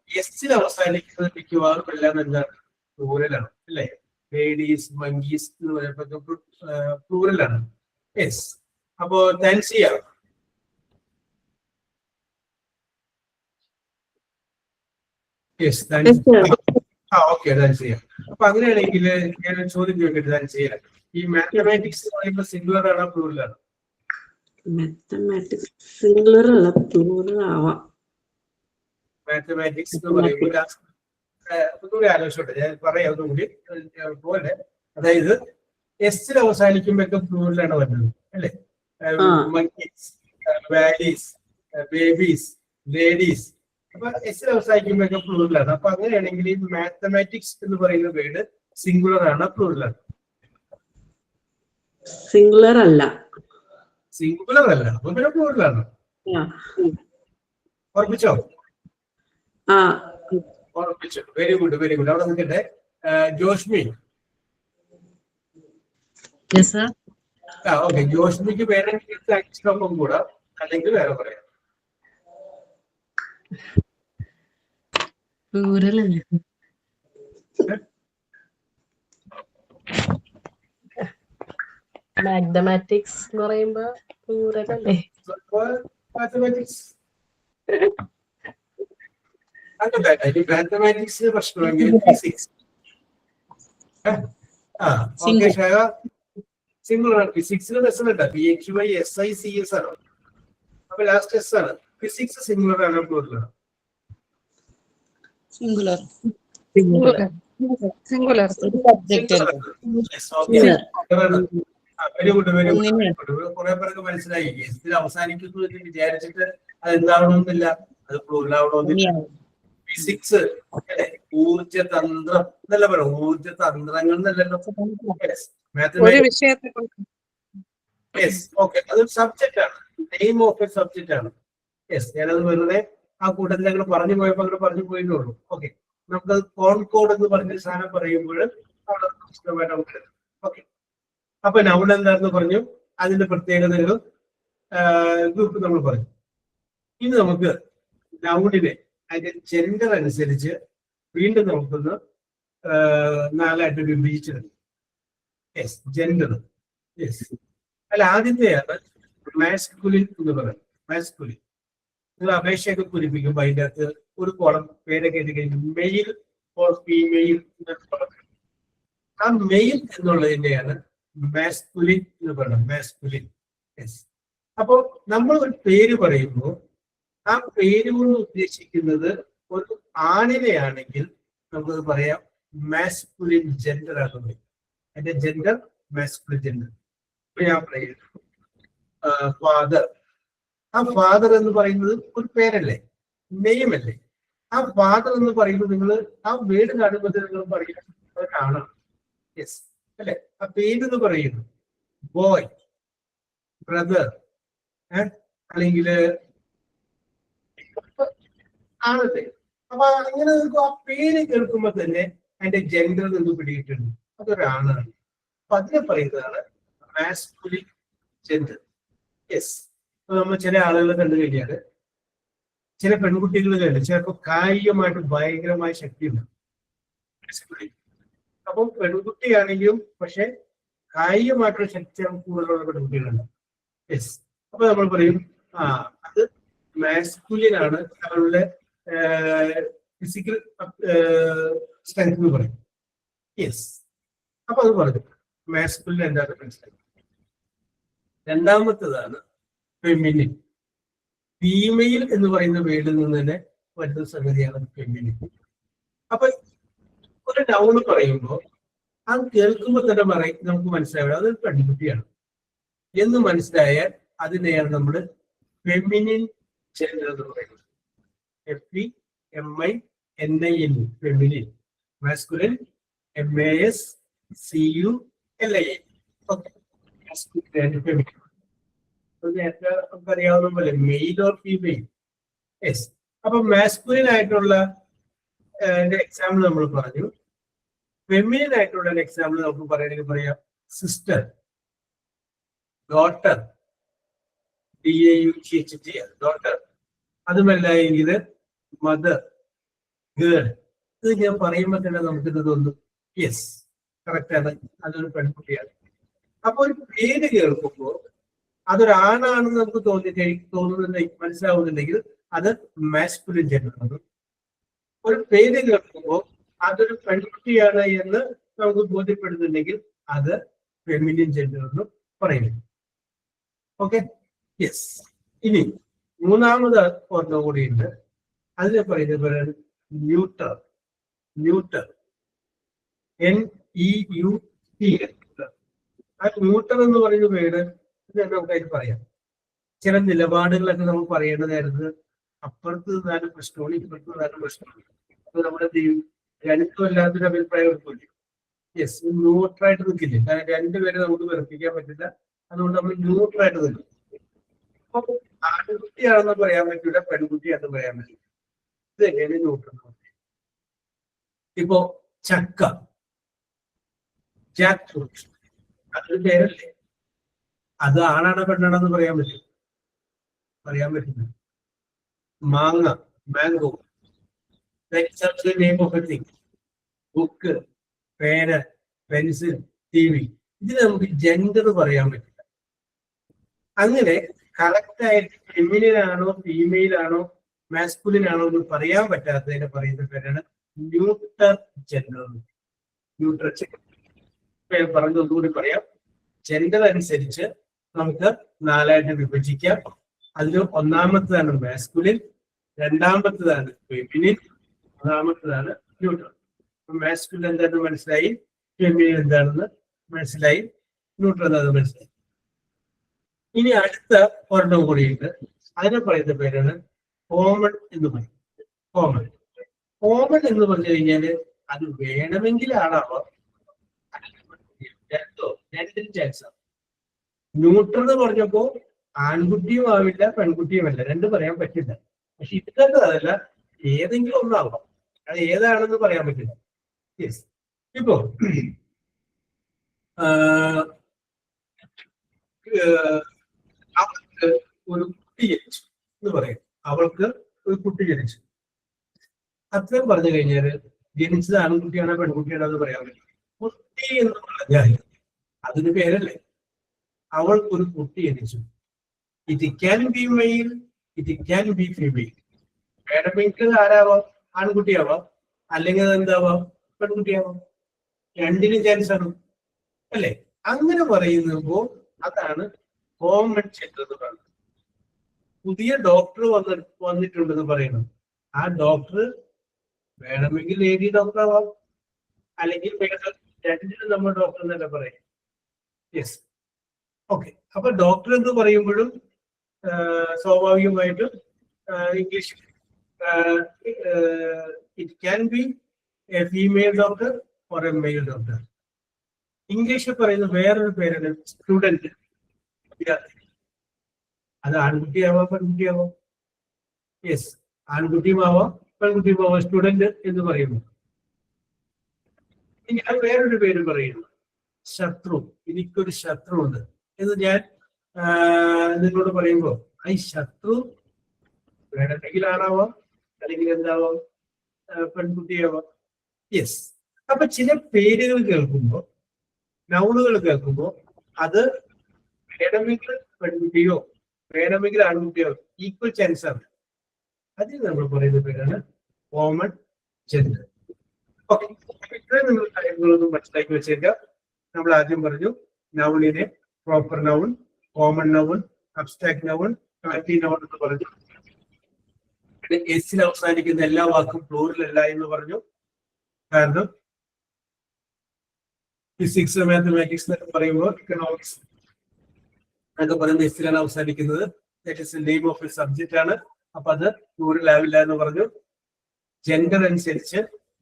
എസ്സിൽ അവസാനിക്കുന്നത് മിക്കവാറും എല്ലാം എന്താണ്? പ്ലൂറലാണ് അല്ലേ? ലേഡീസ്, മങ്കീസ് എന്ന് പറയുമ്പോൾ പ്ലൂറലാണ്. യെസ്. അപ്പോ താൻസിയ, യെസ്, ഓക്കെ, താൻസിയ. അപ്പൊ അങ്ങനെയാണെങ്കിൽ ഞാൻ ചോദ്യം ചോദിക്കട്ടെ താൻസിയ, ഈ മാത്തമാറ്റിക്സ് എന്ന് പറയുമ്പോൾ സിംഗുലർ ആണോ പ്ലൂറലാണ്? മാത്തമാറ്റിക്സ് സിംഗുലർ അല്ല, പ്ലൂറൽ ആവാം. മാത്തമാറ്റിക്സ് എന്ന് പറയുമ്പോൾ ഒന്നുകൂടി ആലോചിച്ചോട്ടെ, ഞാൻ പറയാം ഒന്നുകൂടി പോലെ. അതായത് എസ്സിൽ അവസാനിക്കുമ്പോഴൊക്കെ പ്ലൂറലാണ് വരുന്നത് അല്ലേ? Monkeys, valleys, babies, ladies. അപ്പൊ എസ്സിൽ അവസാനിക്കുമ്പോഴൊക്കെ പ്ലൂറലാണ്. അപ്പൊ അങ്ങനെയാണെങ്കിൽ ഈ മാത്തമാറ്റിക്സ് എന്ന് പറയുന്ന വേർഡ് സിംഗുലർ ആണ് പ്ലൂറലാണ്? സിംഗുലർ അല്ല. സിംഗുലർ അല്ല, അപ്പൊ പിന്നെ പ്ലൂറലാണ്. ഉറപ്പിച്ചോ? ഉറപ്പിച്ചു. Very good, very good. അവിടെ നിൽക്കട്ടെ. ജോഷ്മി. Yes, sir. ഓക്കെ. ജോഷ്മിക്ക് വേണമെങ്കിൽ അക്ഷരമൊപ്പം കൂടാ, അല്ലെങ്കിൽ വേറെ പറയാം. Plural അല്ലേ? മാത്തമാറ്റിക്സ് എന്ന് പറയുമ്പോ plural അല്ലേ? മാത്തമാറ്റിക്സ് മാത്തമാറ്റിക്സിന് പ്രശ്നമെങ്കിൽ ഫിസിക്സ്. സിംഗിൾ ആണ്. ഫിസിക്സിന് പ്രശ്നമില്ല. PHYSICS ആണ്. അപ്പൊ ലാസ്റ്റ് എസ് ആണ്. ഫിസിക്സ് സിംഗുലർ ആണ് പ്ലൂറലാണ്? Singular. സിംഗുലർ. Subject അല്ലേ? Very good, very good. കുറെ പേർക്ക് മനസ്സിലായി. എസ്സിൽ അവസാനിക്കുന്നു എന്ന് വിചാരിച്ചിട്ട് അത് എന്താവണമെന്നില്ല, അത് പ്ലൂറലാവണമെന്നില്ല. ഫിസിക്സ് അല്ലെ? ഊർജതന്ത്രം എന്നല്ല പറയാം, ഊർജതന്ത്രങ്ങൾ എന്നല്ലല്ലോ. ഒരു വിഷയത്തെ യെസ്, ഓക്കെ. അതൊരു സബ്ജക്റ്റ് ആണ്, നെയിം ഓഫ് എ സബ്ജക്റ്റ് ആണ്. യെസ്, ഞാനത് വെറുതെ ആ കൂട്ടത്തിൽ ഞങ്ങൾ പറഞ്ഞു പോയപ്പോ അങ്ങനെ പറഞ്ഞു പോയിട്ടുള്ളൂ. ഓക്കെ. നമുക്കത് കോൺകോഡ് എന്ന് പറഞ്ഞ സാധനം പറയുമ്പോൾ അവിടെ പുസ്തകമായിട്ട് നമുക്ക്. ഓക്കെ. അപ്പൊ നൗൺ എന്താണെന്ന് പറഞ്ഞു, അതിന്റെ പ്രത്യേകതകളും ഗ്രൂപ്പ് നമ്മൾ പറഞ്ഞു. ഇനി നമുക്ക് നൗണിനെ അതിന്റെ ജെൻഡർ അനുസരിച്ച് വീണ്ടും നമുക്കൊന്ന് നാലായിട്ട് വിഭജിച്ചിട്ടുണ്ട്. Yes, gender. യെസ്. അല്ല, ആദ്യത്തെയാണ് മാസ്കുലിൻ എന്ന് പറയുന്നത്. മാസ്കുലിൻ നിങ്ങൾ അപേക്ഷയൊക്കെ പൂരിപ്പിക്കുമ്പോൾ അതിൻ്റെ അകത്ത് ഒരു കോളം പേരൊക്കെ എഴുതി കഴിഞ്ഞു, മെയിൽ ഓർ ഫീമെയിൽ എന്നൊക്കെ പറഞ്ഞു. ആ മെയിൽ എന്നുള്ളതിൻ്റെയാണ് മാസ്കുലിൻ എന്ന് പറയുന്നത്. മാസ്കുലിൻ. യെസ്. അപ്പോൾ നമ്മൾ ഒരു പേര് പറയുമ്പോൾ ആ പേര് കൊണ്ട് ഉദ്ദേശിക്കുന്നത് ഒരു ആണിനെയാണെങ്കിൽ നമുക്കത് പറയാം മാസ്കുലിൻ ജെൻഡർ ആകുന്നത്. അതിന്റെ ജെൻഡർ മാസ്കുലിൻ ജെൻഡർ. ഞാൻ പറയുന്നു ഫാദർ. ആ ഫാദർ എന്ന് പറയുന്നത് ഒരു പേരല്ലേ, നെയിം അല്ലേ? ആ ഫാദർ എന്ന് പറയുന്നത് നിങ്ങൾ ആ വേർഡ് കാണുമ്പോൾ നിങ്ങൾ പറയുന്നത് അത് കാണാം. യെസ് അല്ലെ? ആ പേരെന്ന് പറയുന്നു ബോയ്, ബ്രദർ, അല്ലെങ്കിൽ ആണല്ലേ? അപ്പൊ അങ്ങനെ ആ പേര് കേൾക്കുമ്പോ തന്നെ അതിന്റെ ജെൻഡർ നിന്ന് പിടിയിട്ടുണ്ട്, അതൊരാണാണ്. അപ്പൊ അതിനെ പറയുന്നതാണ് മാസ്കുലിൻ ജെൻഡർ. യെസ്. അപ്പൊ നമ്മൾ ചില ആളുകളെ കണ്ടു കഴിഞ്ഞാല് ചില പെൺകുട്ടികൾ കണ്ട് ചിലപ്പോൾ കായികമായിട്ട് ഭയങ്കരമായ ശക്തിയുണ്ട്. അപ്പം പെൺകുട്ടിയാണെങ്കിലും പക്ഷെ കായികമായിട്ടുള്ള ശക്തി കൂടുതലുള്ള പെൺകുട്ടികളുണ്ട്. യെസ്. അപ്പൊ നമ്മൾ പറയും അത് മാസ്കുലിൻ ആണ്, അവരുടെ ഫിസിക്കൽ സ്ട്രെങ്ത് എന്ന് പറയും. യെസ്. അപ്പൊ അത് പറഞ്ഞു മാസ്കുലിൻ എന്താണെന്ന് മനസ്സിലാക്കി. രണ്ടാമത്തേതാണ് ഫെമിനിൻ. ഫീമെയിൽ എന്ന് പറയുന്ന വേർഡിൽ നിന്ന് തന്നെ വരുന്ന സംഗതിയാണ് ഫെമിനിൻ. അപ്പൊ ഒരു നൗൺ പറയുമ്പോൾ അത് കേൾക്കുമ്പോൾ തന്നെ നമുക്ക് മനസ്സിലാവുക അതൊരു പെൺകുട്ടിയാണ് എന്ന് മനസ്സിലായാൽ അതിനെയാണ് നമ്മൾ ഫെമിനിൻ ജെൻഡർ എന്ന് പറയുന്നത്. FEMININ feminine, masculine MASCULIN. നേരത്തെ നമുക്ക് അറിയാവുന്ന പോലെ മെയിൽ ഓർ ഫീമെയിൽ. യെസ്. അപ്പൊ മാസ്കുലിൻ ആയിട്ടുള്ള എക്സാമ്പിൾ നമ്മൾ പറഞ്ഞു. ഫെമിനിൻ ആയിട്ടുള്ള എക്സാമ്പിൾ നമുക്ക് പറയണമെങ്കിൽ പറയാം സിസ്റ്റർ, ഡോട്ടർ, DAUGHT ഡോട്ടർ. അതുമല്ല എങ്കിൽ മദർ, ഗേൾ. ഇത് ഞാൻ പറയുമ്പോൾ തന്നെ നമുക്കിത് തോന്നും യെസ് കറക്റ്റ് ആണ്, അതൊരു പെൺകുട്ടിയാണ്. അപ്പൊ ഒരു പേര് കേൾക്കുമ്പോൾ അതൊരാണാണെന്ന് നമുക്ക് തോന്നുന്നുണ്ടെങ്കിൽ മനസ്സിലാവുന്നുണ്ടെങ്കിൽ അത് മാസ്കുലിൻ ജെൻഡർ ആണ്. ഒരു പേര് കേൾക്കുമ്പോൾ അതൊരു പെൺകുട്ടിയാണ് എന്ന് നമുക്ക് ബോധ്യപ്പെടുന്നുണ്ടെങ്കിൽ അത് ഫെമിനിൻ ജെൻഡർ എന്ന് പറയുന്നു. Okay, yes. ഇനി മൂന്നാമത് ഒരെണ്ണം കൂടിയുണ്ട്. അതിനെ പറയുന്നത് ന്യൂട്ടർ. Neuter, NEUTR. ആ ന്യൂട്ടർ എന്ന് പറയുന്ന പേര് നമുക്കായിട്ട് പറയാം. ചില നിലപാടുകളൊക്കെ നമ്മൾ പറയേണ്ടതായിരുന്നു. അപ്പുറത്ത് നിന്നാലും പ്രശ്നമാണ്, ഇപ്പുറത്ത് നിന്നാലും പ്രശ്നമാണ്. അപ്പൊ നമ്മുടെ രണ്ടും അല്ലാത്തൊരു അഭിപ്രായം എടുക്കില്ലേ? യെസ്, ന്യൂട്രായിട്ട് നിൽക്കില്ലേ? കാരണം രണ്ടുപേരെ നമുക്ക് വെറുപ്പിക്കാൻ പറ്റില്ല. അതുകൊണ്ട് നമ്മൾ ന്യൂട്രായിട്ട് നിൽക്കും. അപ്പൊ ആൺകുട്ടിയാണെന്ന് പറയാൻ പറ്റില്ല, പെൺകുട്ടിയാണെന്ന് പറയാൻ പറ്റില്ല. ഇത് എങ്ങനെ ന്യൂട്രൽ? ഇപ്പോ ചക്ക, ജാക്ക് ഫ്രൂട്ട്, അതൊരു പേരല്ലേ? അത് ആണാണോ പെണ്ണാണെന്ന് പറയാൻ പറ്റും? പറയാൻ പറ്റില്ല. മാങ്ങ, mango, name of a thing. Book, പേന, പെൻസിൽ, TV, ഇതിന് നമുക്ക് ജെൻഡർ പറയാൻ പറ്റില്ല. അങ്ങനെ കറക്റ്റായിട്ട് ഫെമിനിൻ ആണോ ഫീമെയിൽ ആണോ മാസ്കുലിൻ ആണോ എന്ന് പറയാൻ പറ്റാത്തതിനെ പറയുന്ന പേരാണ് ന്യൂട്ടർ ജെൻഡർ. ന്യൂട്ടർ ജെൻഡർ പറഞ്ഞു ഒന്നുകൂടി പറയാം. ജെൻഡർ അനുസരിച്ച് നമുക്ക് 4 ആയിട്ട് വിഭജിക്കാം. അതിൽ ഒന്നാമത്തേതാണ് മാസ്കുലിൻ, രണ്ടാമത്തേതാണ് ഫെമിനിൻ, മൂന്നാമത്തേതാണ് ന്യൂട്രൽ. മാസ്കുലിൻ എന്താണെന്ന് മനസ്സിലായി, ഫെമിനിൻ എന്താണെന്ന് മനസ്സിലായി, ന്യൂട്രൽ എന്താണെന്ന് മനസ്സിലായി. ഇനി അടുത്ത ഒരെണ്ണം കൂടിയുണ്ട്. അതിനെ പറയുന്ന പേരാണ് കോമൺ എന്ന് പറയും. കോമൺ. കോമൺ എന്ന് പറഞ്ഞു കഴിഞ്ഞാല് അത് വേണമെങ്കിൽ ആണാവാം, രണ്ടിനും ചാൻസ് ആണ്. ന്യൂട്രൽ എന്ന് പറഞ്ഞപ്പോ ആൺകുട്ടിയും ആവില്ല പെൺകുട്ടിയുമല്ല, രണ്ടും പറയാൻ പറ്റില്ല. പക്ഷെ ഇതൊക്കെ അതല്ല, ഏതെങ്കിലും ഒന്നാവാം. അത് ഏതാണെന്ന് പറയാൻ പറ്റില്ല. യെസ്. ഇപ്പോ അവൾക്ക് ഒരു കുട്ടി ജനിച്ചു എന്ന് പറയും. അവൾക്ക് ഒരു കുട്ടി ജനിച്ചു. അത്രയും പറഞ്ഞു കഴിഞ്ഞാല് ജനിച്ചത് ആൺകുട്ടിയാണോ പെൺകുട്ടിയാണോ എന്ന് പറയാൻ പറ്റില്ല. കുട്ടി എന്ന് പറഞ്ഞാൽ അതിന് പേരല്ലേ. അവൾക്കൊരു കുട്ടി ജനിച്ചു. It can be male, it can be female. വേണമെങ്കിൽ ആരാവാം, ആൺകുട്ടിയാവാം, അല്ലെങ്കിൽ എന്താവാം, പെൺകുട്ടിയാവാം. രണ്ടിനും ചാൻസ് ആണ് അല്ലേ? അങ്ങനെ പറയുമ്പോ അതാണ് കോമൺ ജെൻഡർ എന്ന് പറയുന്നത്. പുതിയ ഡോക്ടർ വന്നിട്ടുണ്ടെന്ന് പറയുന്നു. ആ ഡോക്ടർ വേണമെങ്കിൽ ലേഡി ഡോക്ടർ ആവാം, അല്ലെങ്കിൽ രണ്ടിനും നമ്മൾ ഡോക്ടർ എന്നല്ല പറയും. യെസ്. ഓക്കെ. അപ്പൊ ഡോക്ടർ എന്ന് പറയുമ്പോഴും സ്വാഭാവികമായിട്ടും English it can be a female doctor or a male doctor. ഇംഗ്ലീഷിൽ പറയുന്ന വേറൊരു പേരാണ് സ്റ്റുഡന്റ്, വിദ്യാർത്ഥി. അത് ആൺകുട്ടിയാവാം പെൺകുട്ടിയാവാം. യെസ്, ആൺകുട്ടിയുമാവാം പെൺകുട്ടിയുമാവാം സ്റ്റുഡന്റ് എന്ന് പറയുന്നു. ഇനി അത് വേറൊരു പേര് പറയുന്നു, ശത്രു. എനിക്കൊരു ശത്രു ഉണ്ട് എന്ന് ഞാൻ നിങ്ങളോട് പറയുമ്പോ ഈ ശത്രു വേണമെങ്കിൽ ആണാവാം, അല്ലെങ്കിൽ എന്താവാം, പെൺകുട്ടിയാവാം. യെസ്. അപ്പൊ ചില പേരുകൾ കേൾക്കുമ്പോ, നൗണുകൾ കേൾക്കുമ്പോ അത് വേണമെങ്കിൽ പെൺകുട്ടിയോ വേണമെങ്കിൽ ആൺകുട്ടിയോ ഈക്വൽ ചാൻസ് ആണ്. അതിന് നമ്മൾ പറയുന്ന പേരാണ് കോമൺ ജെൻഡർ. ഓക്കെ. ഇത്രയും നിങ്ങൾ കാര്യങ്ങളൊന്നും മനസ്സിലാക്കി വെച്ചേക്കാം. നമ്മൾ ആദ്യം പറഞ്ഞു നൗണിനെ proper noun, common noun, abstract noun, collective noun എന്ന് പറഞ്ഞു. എസിൽ അവസാനിക്കുന്ന എല്ലാ വാക്കും പ്ലൂറൽ അല്ല എന്ന് പറഞ്ഞു. കാരണം ഫിസിക്സ് മാത്തമാറ്റിക്സ് എന്നൊക്കെ പറയുമ്പോൾ ഇക്കണോമിക്സ് എന്നൊക്കെ പറയുന്ന എസിലാണ് അവസാനിക്കുന്നത്. That is name of A subject ആണ്. അപ്പൊ അത് പ്ലൂറലാവില്ല എന്ന് പറഞ്ഞു. ജെൻഡർ അനുസരിച്ച്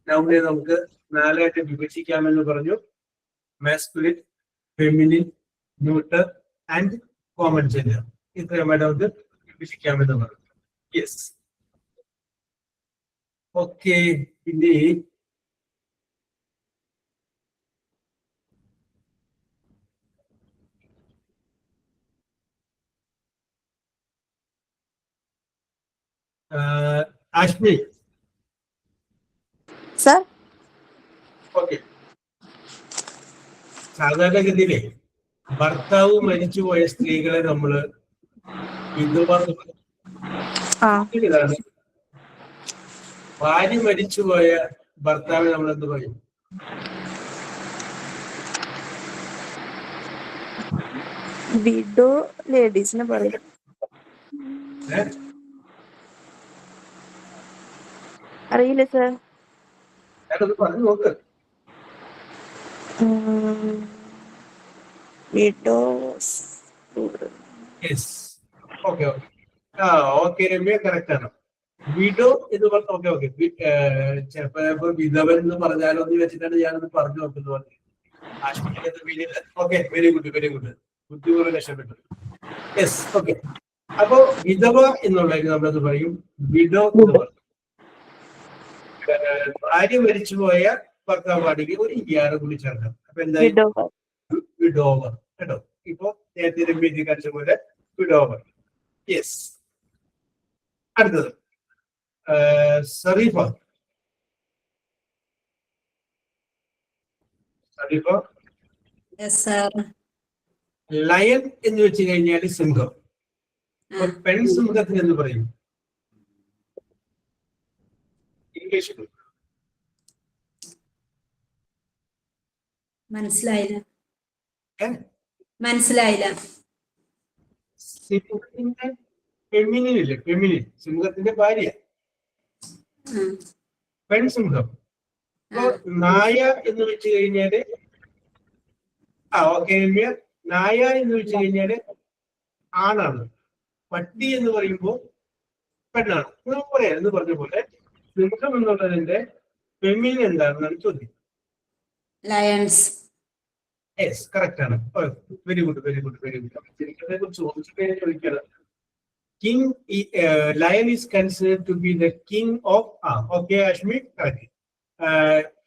നൗണിനെ നമുക്ക് 4 ആയിട്ട് വിഭജിക്കാമെന്ന് പറഞ്ഞു. Masculine, feminine, neuter and common gender. ഇത്രയുമായിട്ട് നമുക്ക് വിഭജിക്കാമെന്ന് പറഞ്ഞു. Yes, okay. ഇനി ആഷ്മി, Sir, ഓക്കെ. സാധാരണഗതിയിലെ ഭർത്താവ് മരിച്ചുപോയ സ്ത്രീകളെ നമ്മള് വിധവ എന്ന് പറയും. ഇതാണ് ഭാര്യ മരിച്ചുപോയ ഭർത്താവിനെ നമ്മൾ എന്ത് പറയും? widow ladies ne parayum. അറിയില്ല sir. ഞാനത് പറഞ്ഞു നോക്ക്. Widows. Yes, okay okay. Okay Ramya, correct ആണ്. വിഡോ എന്ന് പറഞ്ഞ ഓക്കെ ഓക്കെ. ചിലപ്പോ വിധവൻ എന്ന് പറഞ്ഞാലോന്ന് വെച്ചിട്ടാണ് ഞാനത് പറഞ്ഞു നോക്കുന്നത്. Okay, very good very good. ബുദ്ധിപൂർവ്വം രക്ഷപ്പെട്ടു. Yes, okay. അപ്പോ വിധവ എന്നുള്ളത് നമ്മളത് പറയും വിഡോ എന്ന് പറയും. ഭാര്യ മരിച്ചുപോയ ഭർത്താവാണെങ്കിൽ ഒരു ഇയാറ് കൂടി ചേർക്കാം. അപ്പൊ എന്തായാലും വിഡോവർ കേട്ടോ. ഇപ്പൊ നേരത്തെ രമ്യ കാണിച്ച പോലെ വിഡോവർ. യെസ്. അടുത്തത് സറീഫ. സറീഫ, ലയൺ എന്ന് വെച്ച് കഴിഞ്ഞാൽ സിംഹം. അപ്പൊ പെൺസിംഹത്തിന് എന്ന് പറയും ഇംഗ്ലീഷിൽ? മനസ്സിലായില്ല. സിംഹത്തിന്റെ ഫെമിനിൻ ഇല്ലേ? ഫെമിനിൻ സിംഹത്തിന്റെ ഭാര്യ പെൺസിംഹം. അപ്പൊ നായ എന്ന് വെച്ച് കഴിഞ്ഞാല് ഓക്കെ രമ്യ, നായ എന്ന് വെച്ച് കഴിഞ്ഞാല് ആണാണ്. പട്ടി എന്ന് പറയുമ്പോ പെണ്ണാണ്. പറയാ എന്ന് പറഞ്ഞ പോലെ സിംഹം എന്നുള്ളതിന്റെ ഫെമിനിൻ എന്താണെന്നാണ് ചോദ്യം. ലയൺസ്. യെസ്, കറക്റ്റ് ആണ്. Very good very good very good. ഇതിനെ കുറിച്ച് ചോദിച്ചിട്ട് ചോദിക്കണം. King, lion is considered to be the king of. Okay, Ashmi, correct.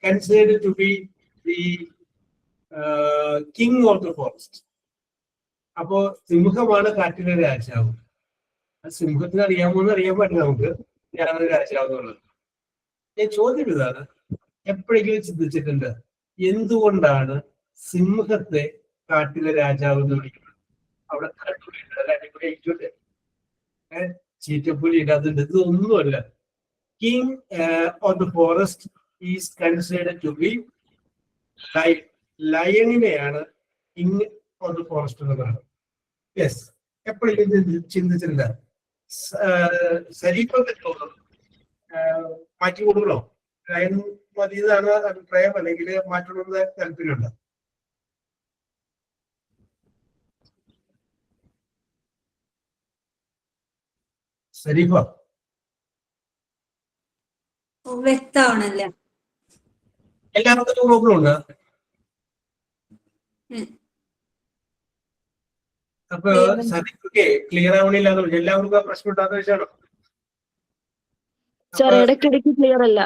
Considered to be the king of the forest. അപ്പോ സിംഹമാണ് കാട്ടിലെ രാജാവ്. സിംഹത്തിന് അറിയാമോന്ന് അറിയാൻ പറ്റില്ല നമുക്ക് ഞാനൊരു രാജാവ് എന്നുള്ളത്. ഞാൻ ചോദ്യം ഇതാണ്, എപ്പോഴെങ്കിലും ചിന്തിച്ചിട്ടുണ്ട് എന്തുകൊണ്ടാണ് സിംഹത്തെ കാട്ടിലെ രാജാവ് എന്ന് വിളിക്കുന്നത്? അവിടെ അടിപൊളിയായിട്ടുണ്ട്, ചീറ്റപ്പുലി ഇടാതുണ്ട്. ഇതൊന്നുമല്ല. King of the forest is considered to be lion. ലയണിനെയാണ് കിങ് ഓഫ് ദ ഫോറസ്റ്റ് എന്ന് പറയുന്നത്. യെസ്, എപ്പോഴെങ്കിലും ചിന്തിച്ചിട്ടില്ല? ശരീഫൊക്കെ തോന്നുന്നു മാറ്റി കൊടുക്കണോ? ലയൺ മതി എന്നാണ് അഭിപ്രായം, അല്ലെങ്കിൽ മാറ്റണമെന്ന് താല്പര്യമുണ്ട്? ശരീഫ, വ്യക്തമാണല്ല. എല്ലാവർക്കും പ്രോബ്ലം ഉണ്ട്. അപ്പൊ ശരീഫൊക്കെ ക്ലിയർ ആവണില്ല എന്ന് പറഞ്ഞു. എല്ലാവർക്കും ആ പ്രശ്നം ഉണ്ടാകുന്ന വെച്ചാണോ? ഇടയ്ക്കിടയ്ക്ക് ക്ലിയർ അല്ല.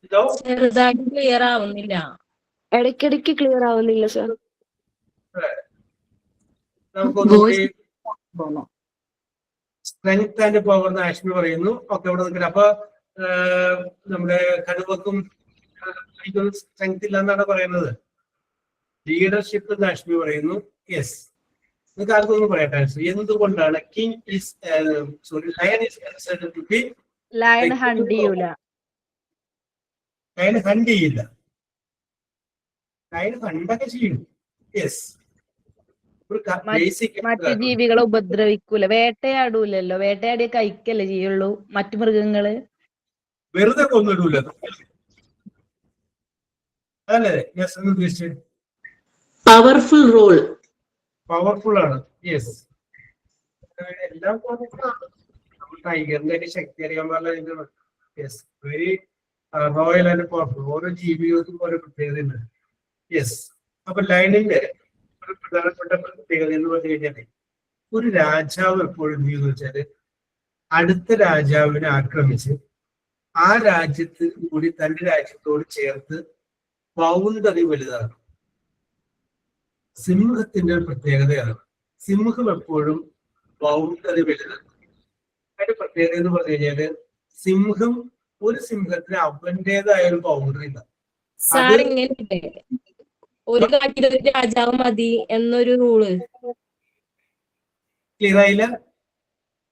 ഇതോ ചെറുതായിട്ട് ക്ലിയർ ആവുന്നില്ല. ഇടയ്ക്കിടയ്ക്ക് ക്ലിയർ ആവുന്നില്ല സർ. നമുക്കൊന്നുകൂടി സ്ട്രെങ്ത് ആൻഡ് പവർ എന്ന് ആഷ്മി പറയുന്നു. ഒക്കെ ഇവിടെ നിൽക്കില്ല. അപ്പൊ നമ്മുടെ കടുവക്കും സ്ട്രെങ്ത് ഇല്ല എന്നാണ് പറയുന്നത്. ലീഡർഷിപ്പ് എന്ന് ആഷ്മി പറയുന്നു. യെസ്, നിങ്ങൾക്ക് ആർക്കൊന്നും പറയട്ടെ എന്തുകൊണ്ടാണ് king is lion is considered to be lion hunt ചെയ്യൂല. ലയൺ ഹണ്ട് ചെയ്യില്ല. ലയൺ ഹണ്ടൊക്കെ ചെയ്യും. യെസ്, മറ്റു ജീവികളെ ഉപദ്രവിക്കൂല, വേട്ടയാടൂലല്ലോ. വേട്ടയാടിയ കഴിക്കല്ലേ ചെയ്യുള്ളൂ മറ്റു മൃഗങ്ങള്. വെറുതെ കൊന്നിടൂല. അതല്ലേ യെസ് എന്ന് ഉദ്ദേശിച്ചത്? Powerful role. പവർഫുൾ ആണ്. യെസ്, എല്ലാം പവർഫുൾ ആണ്. ടൈഗറിന്റെ ശക്തി അറിയാൻ പാടില്ല. Yes, very royal and powerful. ഓരോ ജീവികൾക്കും ഓരോ പ്രത്യേകതയുണ്ട്. യെസ്, അപ്പൊ ലയണിന്റെ ഒരു പ്രധാനപ്പെട്ട പ്രത്യേകത എന്ന് പറഞ്ഞു കഴിഞ്ഞാല് ഒരു രാജാവ് എപ്പോഴും എന്ന് വെച്ചാല് അടുത്ത രാജാവിനെ ആക്രമിച്ച് ആ രാജ്യത്ത് കൂടി തന്റെ രാജ്യത്തോട് ചേർത്ത് ബൗണ്ടറി വലുതാണ്. സിംഹത്തിന്റെ ഒരു പ്രത്യേകതയാണ്. സിംഹം എപ്പോഴും ബൗണ്ടറി വലുതാണ്. അതിന്റെ പ്രത്യേകത എന്ന് പറഞ്ഞു കഴിഞ്ഞാല് സിംഹം ഒരു സിംഹത്തിന് അവന്റേതായ ഒരു ബൗണ്ടറി ഉണ്ടാവും. സാർ ഇങ്ങനെ ഒരു കാട്ടിൽ ഒരു രാജാവ് മതി എന്നൊരു റൂള്. ക്ലിയർ ആയില്ല?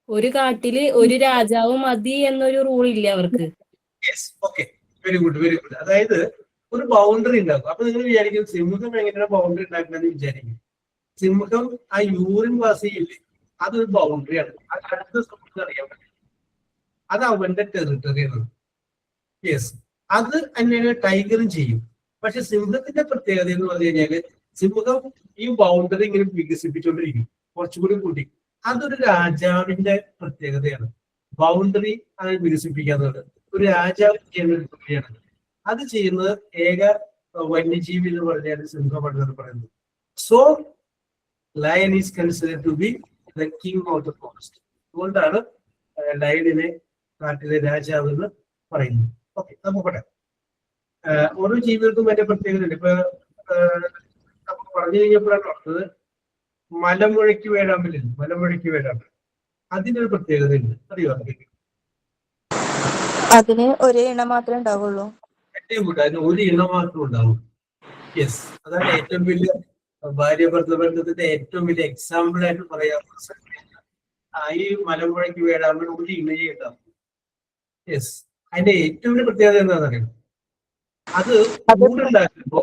ഒരു കാട്ടില് ഒരു രാജാവ് മതി എന്നൊരു റൂൾ ഇല്ല അവർക്ക്. Yes, okay, very good very good. അതായത് ഒരു ബൗണ്ടറി ഉണ്ടാക്കും. അപ്പൊ നിങ്ങൾ വിചാരിക്കും സിംഹം എങ്ങനെയാണ് ബൗണ്ടറി ഉണ്ടാക്കണമെന്ന് വിചാരിക്കും. സിംഹം ആ യൂറിൻ പാസ് ചെയ്യില്ലേ, അതൊരു ബൗണ്ടറിയാണ്. അത് അടുത്ത സിംഹത്തിന് അറിയാൻ പറ്റും അത് അവന്റെ ടെറിട്ടറിയാണ്. യെസ്, അത് തന്നെയാണ് ടൈഗറും ചെയ്യും. പക്ഷെ സിംഹത്തിന്റെ പ്രത്യേകത എന്ന് പറഞ്ഞു കഴിഞ്ഞാല് സിംഹം ഈ ബൗണ്ടറി ഇങ്ങനെ വികസിപ്പിച്ചുകൊണ്ടിരിക്കും, കുറച്ചുകൂടി കൂട്ടി. അതൊരു രാജാവിന്റെ പ്രത്യേകതയാണ്. ബൗണ്ടറി അത് വികസിപ്പിക്കാന്നുള്ളത് ഒരു രാജാവ് ചെയ്യുന്ന ഒരു പ്രക്രിയയാണ്. അത് ചെയ്യുന്നത് ഏക വന്യജീവി എന്ന് പറഞ്ഞാൽ സിംഹമാണെന്നാണ് പറയുന്നത്. So lion is considered to be the king of the forest. അതുകൊണ്ടാണ് ലയണിനെ കാട്ടിലെ രാജാവ് എന്ന് പറയുന്നത്. ഓക്കെ, നമുക്ക് പറയാം. ഓരോ ജീവികൾക്കും അതിന്റെ പ്രത്യേകതയുണ്ട്. ഇപ്പൊ നമ്മൾ പറഞ്ഞു കഴിഞ്ഞപ്പോഴാണ് പറഞ്ഞത് മലമുഴക്കി വേഴാമ്പലില്ല. മലമുഴക്കി വേഴാമ്പൽ അതിനൊരു പ്രത്യേകതയുണ്ട്, അറിയോ? അതിന് ഒരേ ഇണം മാത്രമേ ഉണ്ടാവുള്ളൂ. ഏറ്റവും കൂടുതൽ അതിന് ഒരു ഇണം മാത്രം ഉണ്ടാവും. യെസ്, അതാണ് ഏറ്റവും വലിയ ഭാര്യ ഭർത്ത ബന്ധത്തിന്റെ ഏറ്റവും വലിയ എക്സാമ്പിൾ ആയിട്ട് പറയാവുന്ന ഈ മലമുഴക്കി വേഴാമ്പൽ ഒരു ഇണയെ ഉണ്ടാവും. യെസ്, അതിന്റെ ഏറ്റവും വലിയ പ്രത്യേകത എന്താണെന്ന് അറിയാം? അത് കൂടുണ്ടാക്കുമ്പോ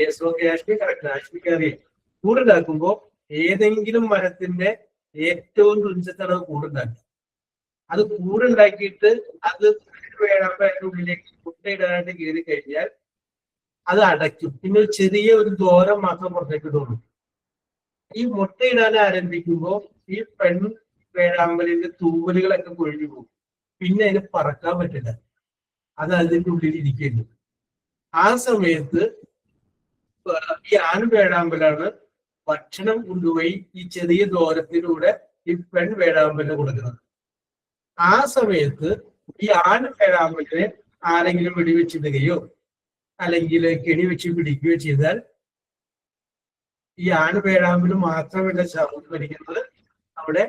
യെസ്, ഓക്കെ, ആഷ്മി കറക്റ്റ്, ആഷ്മിക്ക് അറിയാം. കൂടുണ്ടാക്കുമ്പോ ഏതെങ്കിലും മരത്തിന്റെ ഏറ്റവും തുഞ്ചത്താണ് കൂടുണ്ടാക്കുക. അത് കൂടുണ്ടാക്കിയിട്ട് അത് വേഴാമ്പലിന്റെ ഉള്ളിലേക്ക് മുട്ടയിടാനായിട്ട് കയറി കഴിഞ്ഞാൽ അത് അടയ്ക്കും. പിന്നെ ഒരു ചെറിയ ഒരു ദ്വാരം മാത്രം പുറത്തേക്ക് ഇടുള്ളൂ. ഈ മുട്ടയിടാൻ ആരംഭിക്കുമ്പോൾ ഈ പെൺ വേഴാമ്പലിന്റെ തൂവലുകളൊക്കെ കൊഴിഞ്ഞു പോകും. പിന്നെ അതിന് പറക്കാൻ പറ്റില്ല, അത് അതിന്റെ ഉള്ളിൽ ഇരിക്കുന്നു. ആ സമയത്ത് ഈ ആൺ വേഴാമ്പലാണ് ഭക്ഷണം കൊണ്ടുപോയി ഈ ചെറിയ ദ്വാരത്തിലൂടെ ഈ പെൺ വേഴാമ്പലിന് കൊടുക്കുന്നത്. ആ സമയത്ത് ഈ ആൺ വേഴാമ്പലിനെ ആരെങ്കിലും വെടിവെച്ചിടുകയോ അല്ലെങ്കിൽ കെണി വെച്ച് പിടിക്കുകയോ ചെയ്താൽ ഈ ആൺ വേഴാമ്പല് മാത്രമല്ല ശവം മരിക്കുന്നത്, അവിടെ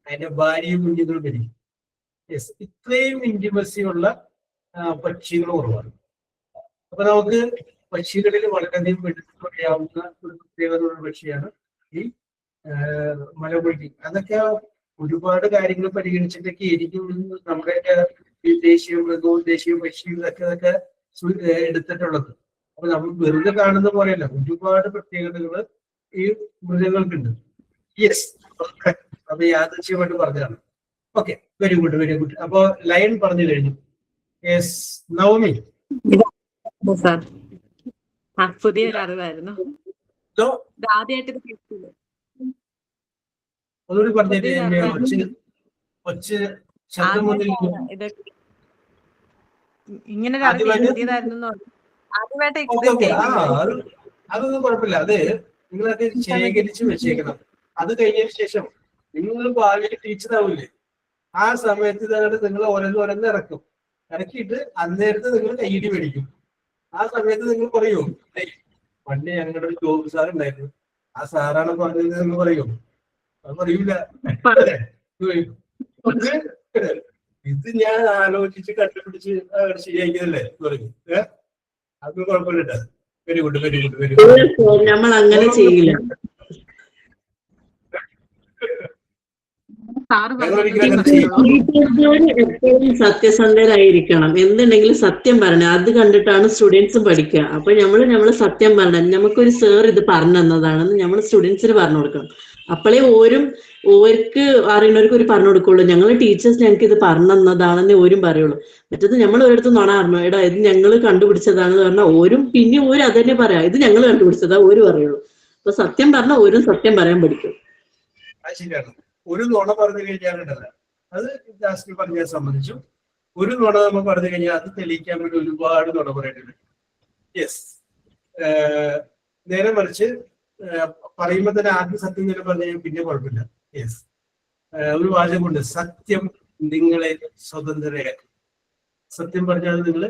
അതിന്റെ ഭാര്യയും കുഞ്ഞുങ്ങളും മരിക്കും. യെസ്, ഇത്രയും ഇന്റിമസി ഉള്ള പക്ഷികൾ കുറവാണ്. അപ്പൊ നമുക്ക് പക്ഷികളിൽ വളരെയധികം എടുത്തു പറയാവുന്ന ഒരു പ്രത്യേകതയുള്ള പക്ഷിയാണ് ഈ മലമുഴക്കി. അതൊക്കെ ഒരുപാട് കാര്യങ്ങൾ പരിഗണിച്ചിട്ടൊക്കെ ആയിരിക്കും നമ്മുടെ ഈ ദേശീയ മൃഗവും ദേശീയ പക്ഷിയും ഇതൊക്കെ എടുത്തിട്ടുള്ളത്. അപ്പൊ നമ്മൾ വെറുതെ കാണുന്ന പോലെയല്ല, ഒരുപാട് പ്രത്യേകതകൾ ഈ മൃഗങ്ങൾക്കുണ്ട്. യെസ്, അപ്പൊ യാദൃശ്യമായിട്ട് പറഞ്ഞതാണ്. Okay, very good very good. അപ്പൊ ലയൺ പറഞ്ഞു കഴിഞ്ഞു. യെസ്, നവമി. പുതിയൊരു അറിവായിരുന്നു. ആദ്യമായിട്ട് ഒന്നുകൂടി പറഞ്ഞിട്ട് ഇങ്ങനെ അതൊന്നും കുഴപ്പമില്ല. അത് നിങ്ങളത് ശേഖരിച്ച് വെച്ചേക്കണം. അത് കഴിഞ്ഞതിന് ശേഷം നിങ്ങൾ ഭാവിയിൽ ടീച്ചറാവില്ലേ, ആ സമയത്ത് നിങ്ങൾ ഓരോന്ന് ഇറക്കും. ഇറക്കിയിട്ട് അന്നേരത്ത് നിങ്ങൾ കൈയിടി മേടിക്കും. ആ സമയത്ത് നിങ്ങൾ പറയൂ, പണ്ട് ഞങ്ങളുടെ ഒരു ജോബ് സാർ ഉണ്ടായിരുന്നു, ആ സാറാണ് പറഞ്ഞത് എന്ന് പറയൂ. അത് പറയൂല. ഇത് ഞാൻ ആലോചിച്ച് കണ്ടുപിടിച്ച് ശരിയാക്കിയതല്ലേ പറയും. അത് കുഴപ്പമില്ല. Very good very good very good. നമ്മൾ അങ്ങനെ ചെയ്യില്ല. എപ്പോഴും സത്യസന്ധരായിരിക്കണം. എന്തുണ്ടെങ്കിലും സത്യം പറയണം. അത് കണ്ടിട്ടാണ് സ്റ്റുഡൻസും പഠിക്കുക. അപ്പൊ നമ്മള് സത്യം പറയണം. നമുക്കൊരു സാർ ഇത് പറഞ്ഞു തന്നതാണെന്ന് നമ്മൾ സ്റ്റുഡൻസിന് പറഞ്ഞു കൊടുക്കണം. അപ്പോഴേ ഓർക്ക് അറിയുന്നവർക്ക് ഒരു പറഞ്ഞു കൊടുക്കുള്ളൂ. ഞങ്ങൾ ടീച്ചേഴ്സ് ഞങ്ങൾക്ക് ഇത് പറഞ്ഞു തന്നതാണെന്ന് ഓരും പറയുള്ളൂ. മറ്റത് നമ്മൾ ഒരിടത്ത് നുണ അറിഞ്ഞു, എടാ ഇത് ഞങ്ങൾ കണ്ടുപിടിച്ചതാണെന്ന് പറഞ്ഞാൽ ഓരും പിന്നെ അത് തന്നെ പറയാം, ഇത് ഞങ്ങൾ കണ്ടുപിടിച്ചതാ ഓര് പറയുള്ളൂ. അപ്പൊ സത്യം പറഞ്ഞാൽ ഓരും സത്യം പറയാൻ പഠിക്കും. ശരിയാണ്. ഒരു നുണ പറഞ്ഞു കഴിഞ്ഞാൽ അത് ജാസ്തി പറഞ്ഞാൽ സംബന്ധിച്ചു. ഒരു നുണ നമ്മൾ പറഞ്ഞു കഴിഞ്ഞാൽ അത് തെളിയിക്കാൻ വേണ്ടി ഒരുപാട് നുണ പറയേണ്ടത്. യെസ്. നേരെ മറിച്ച് പറയുമ്പോൾ തന്നെ ആദ്യം സത്യം തന്നെ പറഞ്ഞു കഴിഞ്ഞാൽ പിന്നെ കുഴപ്പമില്ല. യെസ്. ഒരു വാചകമുണ്ട്, സത്യം നിങ്ങളെ സ്വതന്ത്രയാക്കും. സത്യം പറഞ്ഞാൽ നിങ്ങൾ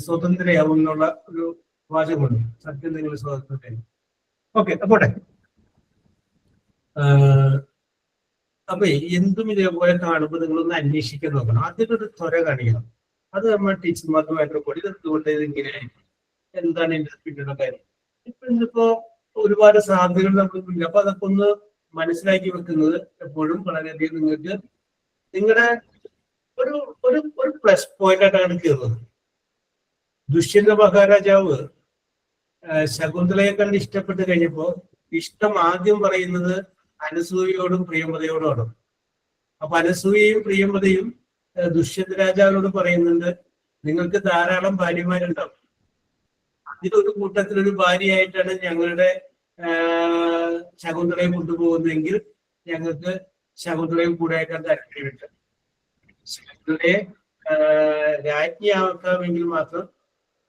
സ്വതന്ത്രയാവും എന്നുള്ള ഒരു വാചകമുണ്ട്. സത്യം നിങ്ങൾ സ്വതന്ത്രയാക്കും. ഓക്കെ, അപ്പോട്ടെ. അപ്പൊ എന്തും ഇതേപോലെ കാണുമ്പോൾ നിങ്ങളൊന്ന് അന്വേഷിക്കാൻ നോക്കണം. ആദ്യം ഒരു ത്വര കാണിക്കണം. അത് നമ്മൾ ടീച്ചർമാർക്കുമായിട്ട് കൂടി ഇതുകൊണ്ട് ഇങ്ങനെ എന്താണ് ഇതിന്റെ പിന്നിലുള്ള കാര്യം. ഇന്നിപ്പോ ഒരുപാട് സാധ്യതകൾ നമുക്കില്ല. അപ്പൊ അതൊക്കെ ഒന്ന് മനസ്സിലാക്കി വെക്കുന്നത് എപ്പോഴും വളരെയധികം നിങ്ങൾക്ക് നിങ്ങളുടെ ഒരു ഒരു ഒരു പ്ലസ് പോയിന്റ് ആയിട്ടാണ് കയറുന്നത്. ദുഷ്യന്ത മഹാരാജാവ് ശകുന്തളയെ കണ്ട് ഇഷ്ടപ്പെട്ട് കഴിഞ്ഞപ്പോ ഇഷ്ടം ആദ്യം പറയുന്നത് അനസൂയയോടും പ്രിയമതയോടുമാണ്. അപ്പൊ അനസൂയയും പ്രിയമതയും ദുഷ്യന്ത രാജാവിനോട് പറയുന്നുണ്ട്, നിങ്ങൾക്ക് ധാരാളം ഭാര്യമാരുണ്ടാവും, അതിലൊരു കൂട്ടത്തിലൊരു ഭാര്യയായിട്ടാണ് ഞങ്ങളുടെ ശകുന്തളയെ കൊണ്ടുപോകുന്നതെങ്കിൽ ഞങ്ങൾക്ക് ശകുന്തളയും കൂടെ ആയിട്ടാണ് താല്പര്യമുണ്ട്. ശകുന്തളയെ രാജ്ഞിയാക്കാമെങ്കിൽ മാത്രം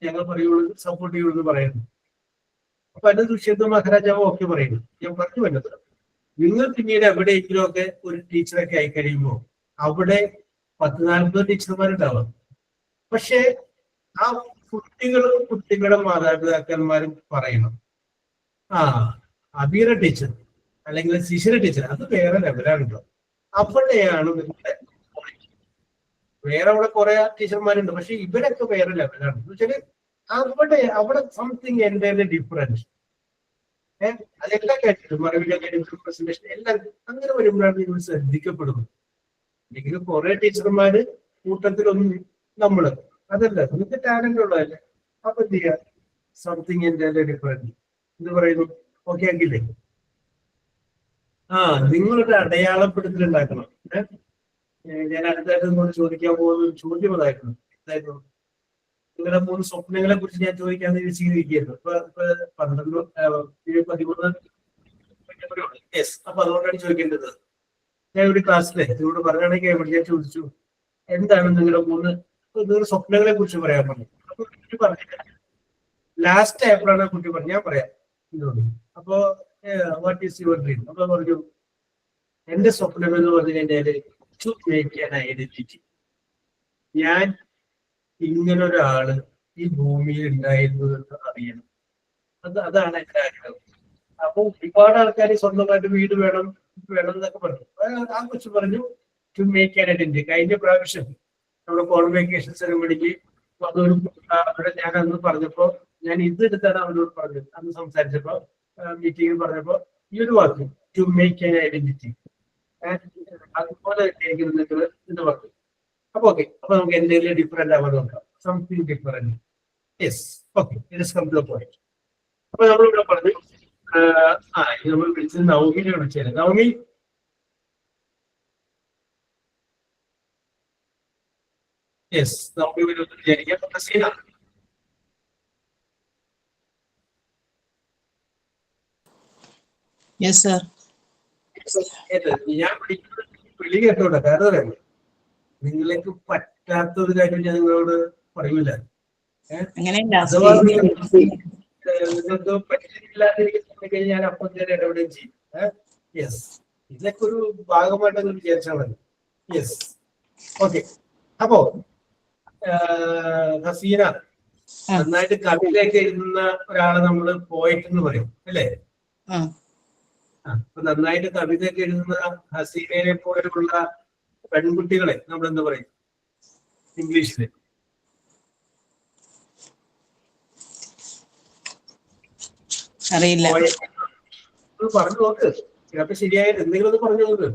ഞങ്ങൾ പറയുള്ളൂ, സപ്പോർട്ട് ചെയ്യുള്ളൂ പറയുന്നു. അപ്പൊ അത് ദുഷ്യന്ത മഹാരാജാവ് ഓക്കെ പറയുന്നു. ഞാൻ പറഞ്ഞു വരുന്നത്, നിങ്ങൾ പിന്നീട് എവിടെയെങ്കിലും ഒക്കെ ഒരു ടീച്ചറൊക്കെ ആയി കഴിയുമ്പോൾ അവിടെ 10-40 ടീച്ചർമാരുണ്ടാവാം. പക്ഷെ ആ കുട്ടികളുടെ മാതാപിതാക്കന്മാരും പറയണം, അബീറ ടീച്ചർ അല്ലെങ്കിൽ ശിശിര ടീച്ചർ അത് വേറെ ലെവലാണല്ലോ. അപ്പോഴെയാണ് നിങ്ങളുടെ വേറെ അവിടെ കുറെ ടീച്ചർമാരുണ്ട്, പക്ഷെ ഇവരൊക്കെ വേറെ ലെവലാണ് എന്ന് വെച്ചാല് അവിടെ സംതിങ് എൻ്റെ ഡിഫറൻസ്. അതെല്ലാം കാര്യത്തിലും മറവിലും പ്രസന്റേഷൻ എല്ലാം അങ്ങനെ വരുമ്പോഴാണ് നിങ്ങൾ ശ്രദ്ധിക്കപ്പെടുന്നത്. അല്ലെങ്കിൽ കുറെ ടീച്ചർമാര് കൂട്ടത്തിലൊന്നും നമ്മള് അതല്ല, നിങ്ങൾക്ക് ടാലന്റ് ഉള്ളതല്ലേ. അപ്പൊ എന്ത് ചെയ്യാ, സംതിങ് എൻ്റെ ഡിഫറൻറ്റ് എന്ന് പറയുന്നു. ഓക്കെ ആക്കില്ലേ? നിങ്ങളൊരു അടയാളപ്പെടുത്തൽ ഉണ്ടാക്കണം. ഞാൻ അടുത്തായിട്ട് നിങ്ങളോട് ചോദിക്കാൻ പോകുന്ന ഒരു ചോദ്യം അതായിരുന്നു. എന്തായിരുന്നു നിങ്ങളുടെ 3 സ്വപ്നങ്ങളെ കുറിച്ച് ഞാൻ ചോദിക്കാൻ സ്വീകരിക്കുകയായിരുന്നു. ഇപ്പൊ 13 യെസ്. അപ്പൊ അതുകൊണ്ടാണ് ചോദിക്കേണ്ടത്. ഞാൻ ഒരു ക്ലാസ്സിലെ നിങ്ങളോട് പറയുകയാണെങ്കിൽ ഞാൻ ചോദിച്ചു, എന്താണ് നിങ്ങളുടെ സ്വപ്നങ്ങളെ കുറിച്ച് പറയാൻ പറഞ്ഞു. അപ്പൊ കുട്ടി പറഞ്ഞില്ല, ലാസ്റ്റ് ആയപ്പോഴാണ് കുട്ടി പറഞ്ഞു ഞാൻ പറയാം എന്നോട്. അപ്പോ വാട്ട് ഈസ് യുവർ ഡ്രീം? അപ്പൊ പറഞ്ഞു, എന്റെ സ്വപ്നം എന്ന് പറഞ്ഞു കഴിഞ്ഞാല് ടു മേക്ക് ആൻ ഐഡന്റിറ്റി. ഞാൻ ഇങ്ങനൊരാള് ഈ ഭൂമിയിൽ ഉണ്ടായിരുന്നു എന്ന് അറിയണം. അതാണ് എന്റെ ആഗ്രഹം. അപ്പൊ ഒരുപാട് ആൾക്കാർ സ്വന്തമായിട്ട് വീട് വേണം എന്നൊക്കെ പറഞ്ഞു. ആ കൊച്ചു പറഞ്ഞു ടു മേക്ക് ആൻ ഐഡന്റിറ്റി. കഴിഞ്ഞ പ്രാവശ്യം നമ്മുടെ കോൺവെക്കേഷൻ സെറമണിക്ക് അവിടെ ഞാൻ അന്ന് പറഞ്ഞപ്പോ ഞാൻ ഇതെടുത്താണ് അവരോട് പറഞ്ഞത്. അന്ന് സംസാരിച്ചപ്പോ മീറ്റിംഗിൽ പറഞ്ഞപ്പോ ഈ ഒരു വാക്ക് ടു മേക്ക് ആൻ ഐഡന്റിറ്റി അതുപോലെ എനിക്ക് നിങ്ങൾ എന്ന് പറഞ്ഞു. അപ്പൊ ഓക്കെ, അപ്പൊ നമുക്ക് എന്തെങ്കിലും ഡിഫറെന്റ് ആവാൻ നോക്കാം. Something different. Yes, okay, it is come to the point. അപ്പൊ നമ്മളിവിടെ പറഞ്ഞു, നമ്മൾ വിളിച്ചത് നവമിനെ വിളിച്ചത്. നവമി, യെസ്, നവമി വിചാരിക്കാം. Haseena, yes sir. ഞാൻ വിളി കേട്ടോട്ടെ. കാരണം നിങ്ങൾക്ക് പറ്റാത്തൊരു കാര്യം ഞാൻ നിങ്ങളോട് പറയൂല. അഥവാ നിങ്ങൾക്ക് പറ്റില്ലാതിരിക്കുന്ന ഞാൻ അപ്പം തന്നെ ഇടപെടുകയും ചെയ്യും. യെസ്, ഇതൊക്കെ ഒരു ഭാഗമായിട്ടൊന്ന് വിചാരിച്ചാൽ മതി. Yes, okay. അപ്പോ ഹസീന നന്നായിട്ട് കവിതയൊക്കെ എഴുതുന്ന ഒരാളെ നമ്മള് പോയിട്ട് എന്ന് പറയും അല്ലേ? അപ്പൊ നന്നായിട്ട് കവിതയൊക്കെ എഴുതുന്ന ഹസീനയെ പോലെയുള്ള പെൺകുട്ടികളെ നമ്മൾ എന്താ പറയും ഇംഗ്ലീഷില്? അറിയില്ല, പറഞ്ഞു നോക്ക്. ചിലപ്പോ ശരിയായ എന്തെങ്കിലും ഒന്ന് പറഞ്ഞു നോക്ക്.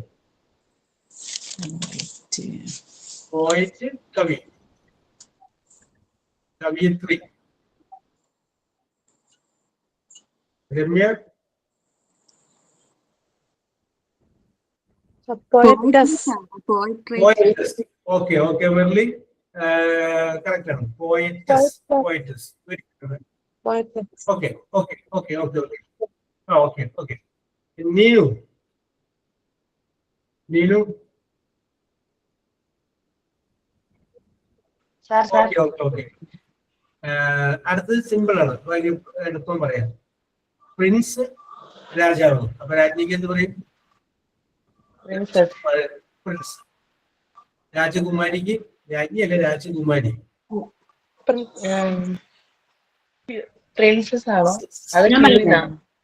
പോയറ്റ്, കവി, കവിയത്രി. Ramya, Poetess. Poetess. Okay, okay, Verily. Correct. Poetess. Poetess. Very good. Poetess. Okay, okay, okay, okay, okay. Oh, okay, okay. Ninu. Ninu. Okay, okay, okay. അടുത്തത് സിമ്പിൾ ആണ്. എളുപ്പം പറയാം. പ്രിൻസ് രാജാവ്. അപ്പൊ രാജ്ഞിക്ക് എന്ത് പറയും? പ്രിൻസ്. രാജകുമാരിക്ക് രാജ്ഞി അല്ലെ രാജകുമാരി? പ്രിൻസസ് ആണോ?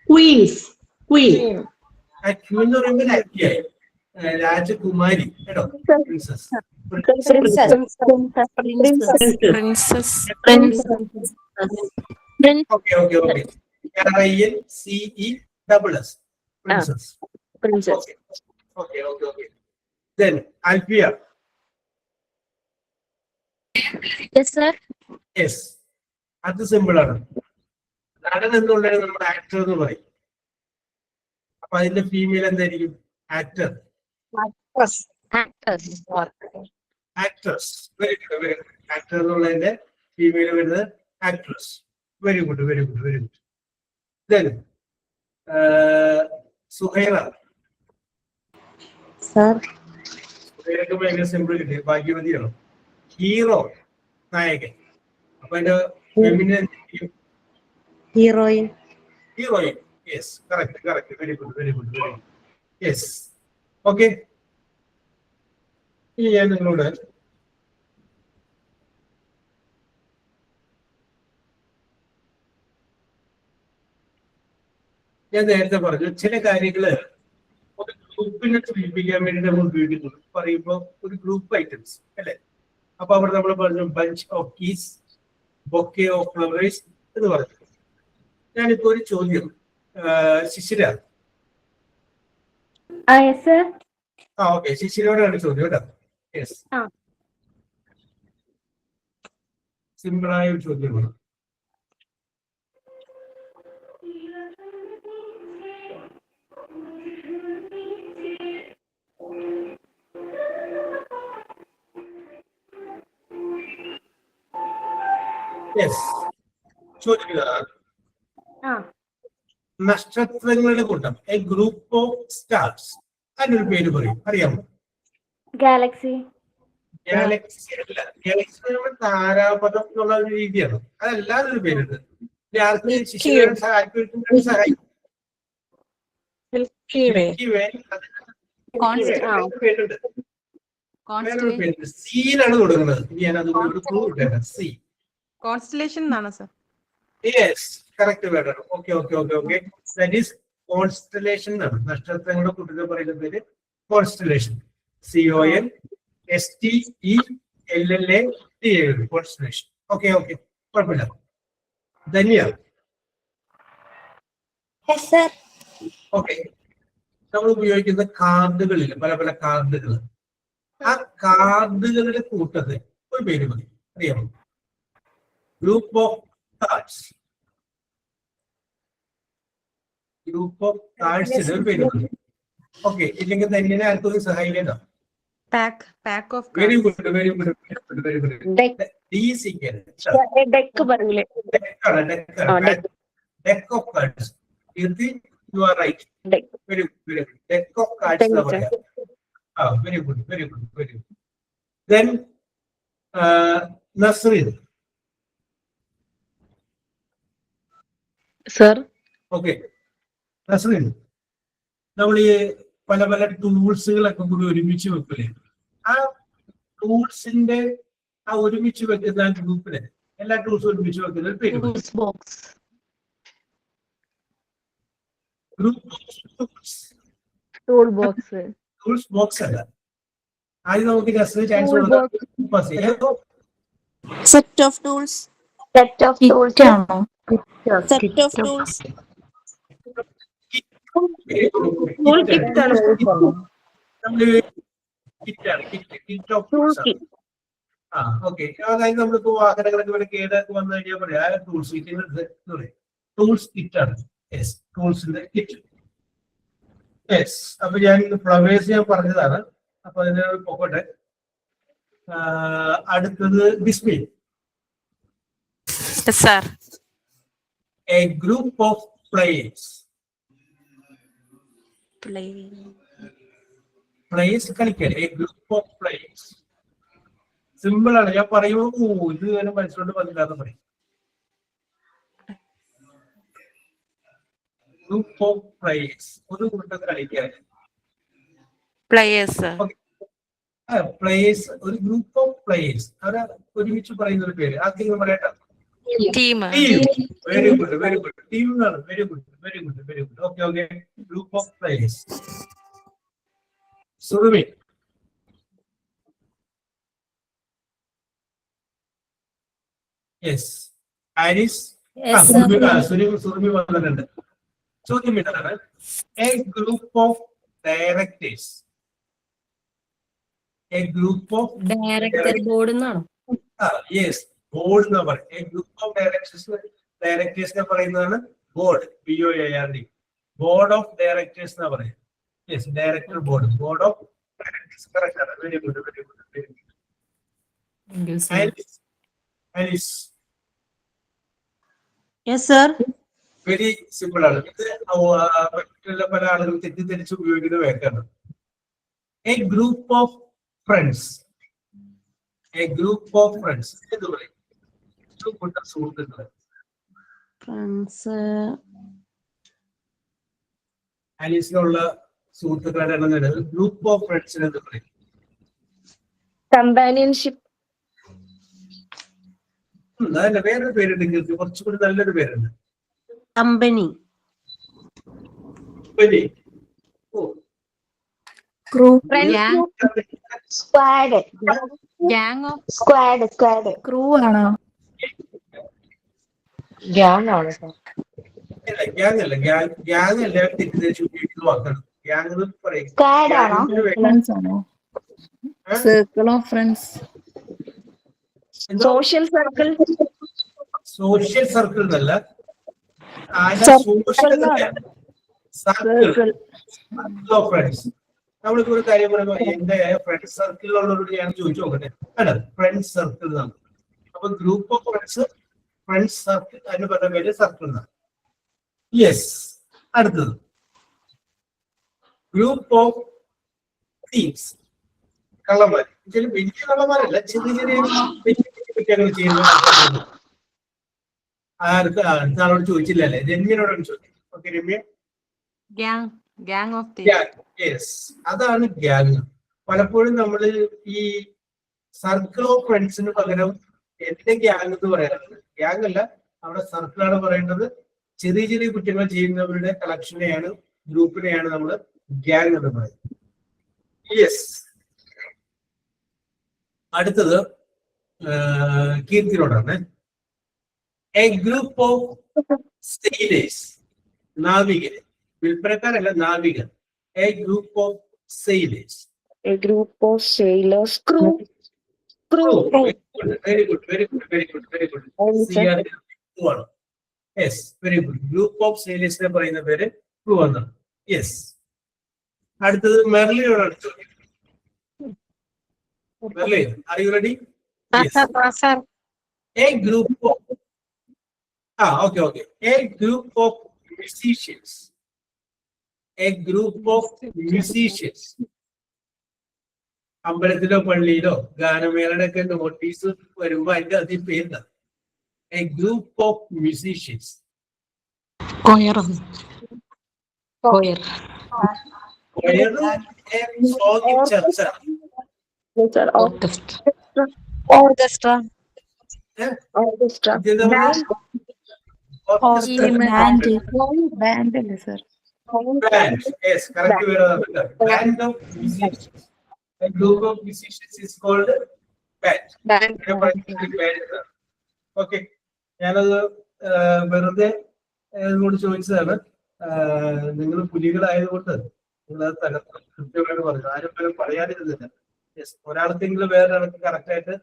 ക്വീൻസ്. ക്വീൻ. ക്വീൻ എന്ന് പറയുമ്പോൾ രാജ്ഞിയായി. രാജകുമാരി കേട്ടോ. Princess. Okay, okay, okay. PRINCESS. Princess. Princess. Okay, okay, okay. Then Alfia. Yes, sir. Yes. അത് സിമ്പിൾ ആണ്. നടൻ എന്നുള്ളത് നമ്മുടെ ആക്ടർ എന്ന് പറയും. അപ്പൊ അതിന്റെ ഫീമെയിൽ എന്തായിരിക്കും? Actor. Actress. Very good, very good. Actor എന്നുള്ളതിന്റെ ഫീമെയിൽ വരുന്നത് actress. Very good, very good, very good. Then Suhaira. സുഹൈറക്ക് ഭയങ്കര സിമ്പിൾ കിട്ടി. ഭാഗ്യവതിയാണോ? ഹീറോ, നായകൻ. അപ്പൊ അതിന്റെ feminine Heroine. Heroine. Yes, correct, correct. Very good, very good, very good. Yes. Okay. ഇനി ഞാൻ നിങ്ങളോട് ഞാൻ നേരത്തെ പറഞ്ഞു ചില കാര്യങ്ങള് ഒരു ഗ്രൂപ്പിനെ സൂചിപ്പിക്കാൻ വേണ്ടി നമ്മൾ ഉപയോഗിക്കുന്നു. പറയുമ്പോൾ ഒരു ഗ്രൂപ്പ് ഐറ്റംസ് അല്ലെ? അപ്പൊ അവിടെ നമ്മൾ പറഞ്ഞു bunch of keys, bouquet of flowers എന്ന് പറഞ്ഞു. ഞാനിപ്പോ ഒരു ചോദ്യം ശിശിര. ഓക്കെ, ശിശിരോടാണ് ചോദ്യം കേട്ടോ. യെസ്, സിമ്പിളായ ഒരു ചോദ്യമാണ്. യെസ്, ചോദിക്കുക. നക്ഷത്രങ്ങളുടെ കൂട്ടം, എ ഗ്രൂപ്പ് ഓഫ് സ്റ്റാർസ്. അതിനൊരു പേര് പറയും, അറിയാമോ? Galaxy. ഗാലക്സി അല്ല, ഗാലക്സി താരാപഥം എന്നുള്ള ഒരു രീതിയാണ്. അതല്ലാതെ ഒരു പേരുണ്ട്. ആർക്കും ശിശുവിനെ സഹായിക്കും. സീനാണ് തുടങ്ങുന്നത്. ഞാൻ അതുകൊണ്ട് ക്ലൂ ഇട്ടേക്കാം. സി. കോൺസ്റ്റലേഷൻ എന്നാണ് sir. Yes, correct word. Okay, okay, okay, okay. That is constellation എന്നാണ്. നക്ഷത്രങ്ങളുടെ കൂട്ടത്തിൽ പറയുന്ന പേര് constellation. CONSTELLATION. Constellation. Okay, okay, കുഴപ്പമില്ല. ധന്യ. ഓക്കെ, നമ്മൾ ഉപയോഗിക്കുന്ന കാർഡുകളിൽ പല പല കാർഡുകൾ. ആ കാർഡുകളുടെ കൂട്ടത്തിൽ ഒരു പേര് മതി, അറിയാമോ? Group of cards. Group of കാർഡ്സിന് ഒരു പേര് മതി. ഓക്കെ, ഇല്ലെങ്കിൽ തന്നെ ആർക്കും സഹായിക്കണ്ടോ? Pack of very good, very good, very good. Deck of cards. You are right. Very good, very good. Deck of cards. Very good, very good, very good. Then Nasrin. Sir. Okay. Nasrin. നമ്മൾ ഈ പല പല ടൂൾസുകളൊക്കെ കൂടി ഒരുമിച്ച് വെക്കില്ലേ? ആ ടൂൾസിന്റെ ആ ഒരുമിച്ച് വെക്കുന്ന ഗ്രൂപ്പില് എല്ലാ ടൂൾസും ഒരുമിച്ച് വെക്കുന്ന പേര് ടൂൾസ് ബോക്സ് അല്ല. ആദ്യം നമുക്ക് ജസ്റ്റ് ചാൻസ് കൊടുക്കാം. Set of tools. Set of tools. Set of tools. Okay, അതായത് നമ്മളിപ്പോ വാഹനങ്ങളൊക്കെ ഇവിടെ കേടൊക്കെ വന്നു കഴിഞ്ഞാൽ പറയാം ടൂൾസ് കിറ്റ്. ടൂൾസ് കിറ്റ് ആണ്. ടൂൾസിന്റെ കിറ്റ്. യെസ്. അപ്പൊ ഞാൻ ഫ്ലവേഴ്സ് ഞാൻ പറഞ്ഞതാണ്. അപ്പൊ അതിന് പോകട്ടെ. അടുത്തത് display. Sir a group of players. Players കളിക്കാൻ. A group of players. Simple ആണ്. ഞാൻ പറയുമ്പോൾ ഇത് തന്നെ മനസ്സിലോട്ട് വന്നില്ലാന്ന് പറയും. Group of players. ഒരു കൂട്ടം കളിക്കാൻ. Players players. ഒരു ഗ്രൂപ്പ് ഓഫ് പ്ലേയേഴ്സ്. അവരെ ഒരുമിച്ച് പറയുന്ന ഒരു പേര്. ആദ്യം പറയട്ടെ. Team very good, very good. Team എന്നാണ്. Very good, very good, very good. Okay, okay. Group of players. Surumi. Yes. Aris. Yes, sir. Surumi വന്നിട്ടുണ്ട്. ചോദ്യം ഇതാണ്. A group of directors. A group of director board എന്നാണോ? യെസ്, ബോർഡ് എന്ന് പറയും. എ ഗ്രൂപ്പ് ഓഫ് ഡയറക്ടേഴ്സിനെ പറയുന്നതാണ് board. BOARD. Board of directors എന്നാ പറയുന്നത്. Yes, director board. Board of directors. Correct ആണ്. Very good, very good, very good. Thank you, sir. Alice. Yes sir. Very simple ആണ്. ഇത് മറ്റുള്ള പല ആളുകളും തെറ്റിദ്ധരിച്ച് ഉപയോഗിക്കുന്ന വാക്കാണ്. A group of friends. A group of friends എന്ന് പറയും. ഒരു കൂട്ടം സുഹൃത്തുക്കള്. ഫ്രണ്ട്സ്. ആലീസിനുള്ള സുഹൃത്തുക്കളുടെ എണ്ണം നേടുന്നത് ഗ്രൂപ്പ് ഓഫ് ഫ്രണ്ട്സിന് എന്ന് പറയും. കമ്പാനിയൻഷിപ്പ്. അതല്ല, വേറൊരു പേരുണ്ട്. കുറച്ചുകൂടി നല്ലൊരു പേരുണ്ട്. Company. Squad. Gang of squad. Squad. Crew ആണോ? ഗ്യാങ് ആണ് സർ. ഗ്യാങ് അല്ല. ഗ്യാങ് അല്ല. തെറ്റിദ്ധരിച്ച് ഉപയോഗിക്കുന്ന വാക്കാണ്. ഗ്യാങ് എന്ന് പറയും. സ്ക്വാഡ് ആണോ? ഫ്രണ്ട്സ് ആണോ? Circle of friends. Social circle. Social circle എന്നല്ല. Circle of friends. നമ്മളിപ്പോ ഒരു കാര്യം പറയുമ്പോ എന്റെ ഫ്രണ്ട് സർക്കിളിലുള്ളവരോട് ഞാൻ ചോദിച്ചു നോക്കട്ടെ. അല്ല, ഫ്രണ്ട് സർക്കിൾ എന്നാണ്. അപ്പൊ group of friends, friends circle, അതിന് പറഞ്ഞ പേര് സർക്കിൾ എന്നാണ്. യെസ്. അടുത്തത് ഗ്രൂപ്പ് ഓഫ് തീവ്സ്. കള്ളന്മാർ. വലിയ കള്ളന്മാരല്ല, ചെറിയ ചെറിയ കുറ്റങ്ങൾ ചെയ്യുന്ന ആളോട് ചോദിച്ചില്ലല്ലേ? രമ്യനോടാണ് ചോദിച്ചത്. Okay Ramya. Gang of yes, അതാണ് ഗ്യാങ്. പലപ്പോഴും നമ്മൾ ഈ സർക്കിൾ ഓഫ് ഫ്രണ്ട്സിന് പകരം എന്റെ ഗ്യാങ് എന്ന് പറയാറുണ്ട്. ഗ്യാങ് അല്ല, അവിടെ സർക്കിളാണ് പറയേണ്ടത്. ചെറിയ ചെറിയ കുറ്റങ്ങൾ ചെയ്യുന്നവരുടെ കളക്ഷനെയാണ്, ഗ്രൂപ്പിനെയാണ് നമ്മൾ ഗ്യാങ് എന്ന് പറയുന്നത്. യെസ്. അടുത്തത് കീർത്തിനോടാണ്. A group of sailors. നാവികർ. വിൽപ്പനക്കാരല്ല, നാവികർ. A group of sailors. A group of sailors. Crew. Very good, very good, very good, very good. Crew ആണ്. Yes, very good. Group of സെയിലേഴ്സിനെ പറയുന്ന പേര് ക്രൂ ആണ്. യെസ്. അടുത്തത് മെർലിനോടാണ് ചോദ്യം. Merlin, are you ready? Yes. A group of okay. A group of musicians. A group of musicians. അമ്പലത്തിലോ പള്ളിയിലോ ഗാനമേളയുടെ ഒക്കെ നോട്ടീസ് വരുമ്പോ അതിന്റെ അതിൽ പേര്. A group of musicians. choir. Orchestra. Band അല്ലേ sir? Band. Yes, correct. Band of musicians. A group of musicians is called band. Okay. ഞാനത് വെറുതെ കൂടി ചോദിച്ചതാണ്. നിങ്ങൾ പുലികളായതുകൊണ്ട് നിങ്ങളത് കൃത്യമായിട്ട് പറഞ്ഞു. ആരും പേരും പറയാതിരുന്നില്ല. യെസ്, ഒരാൾക്കെങ്കിലും വേറെ ആൾക്ക് കറക്റ്റ് ആയിട്ട്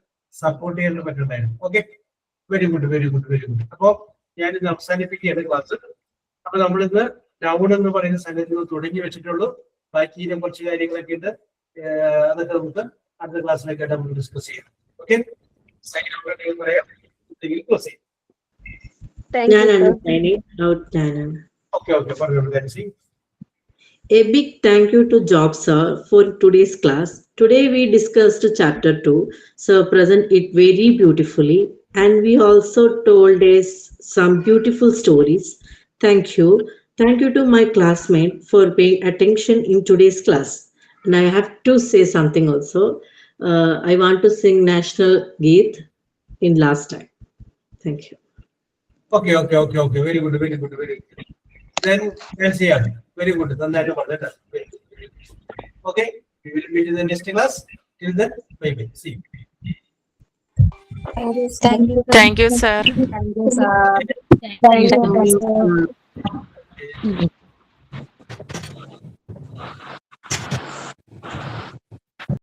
സപ്പോർട്ട് ചെയ്യാൻ പറ്റുന്നുണ്ടായിരുന്നു. Okay, very good, very good, very good. അപ്പൊ ഞാനിത് അവസാനിപ്പിക്കുകയാണ് ക്ലാസ്. അപ്പൊ നമ്മളിന്ന് നൗൺ എന്ന് പറയുന്ന സംഗതി തുടങ്ങി വെച്ചിട്ടുള്ളൂ. ബാക്കി ഇനി കുറച്ച് കാര്യങ്ങളൊക്കെ ഉണ്ട്. അതൊക്കെ നമുക്ക് അടുത്ത ക്ലാസ്സിലൊക്കെ നമുക്ക് ഡിസ്കസ് ചെയ്യാം. ഓക്കെ, പറയാം. ഞാനാണ് signing out ഞാനാണ്. ഓക്കെ ഓക്കെ പറഞ്ഞോളൂ dandy. A big thank you to Job Sir for today's class. Today we discussed chapter 2. Sir present it very beautifully and we also told us some beautiful stories. Thank you. Thank you to my classmate for paying attention in today's class. And I have to say something also. I want to sing National Geet in last time. Thank you. Okay. Very good. Then let's see. Very good. നന്നായിട്ട് പറഞ്ഞിട്ട്. Okay, we will meet in the next class. Till then, bye. See you. Thank you, sir. Thank you, sir.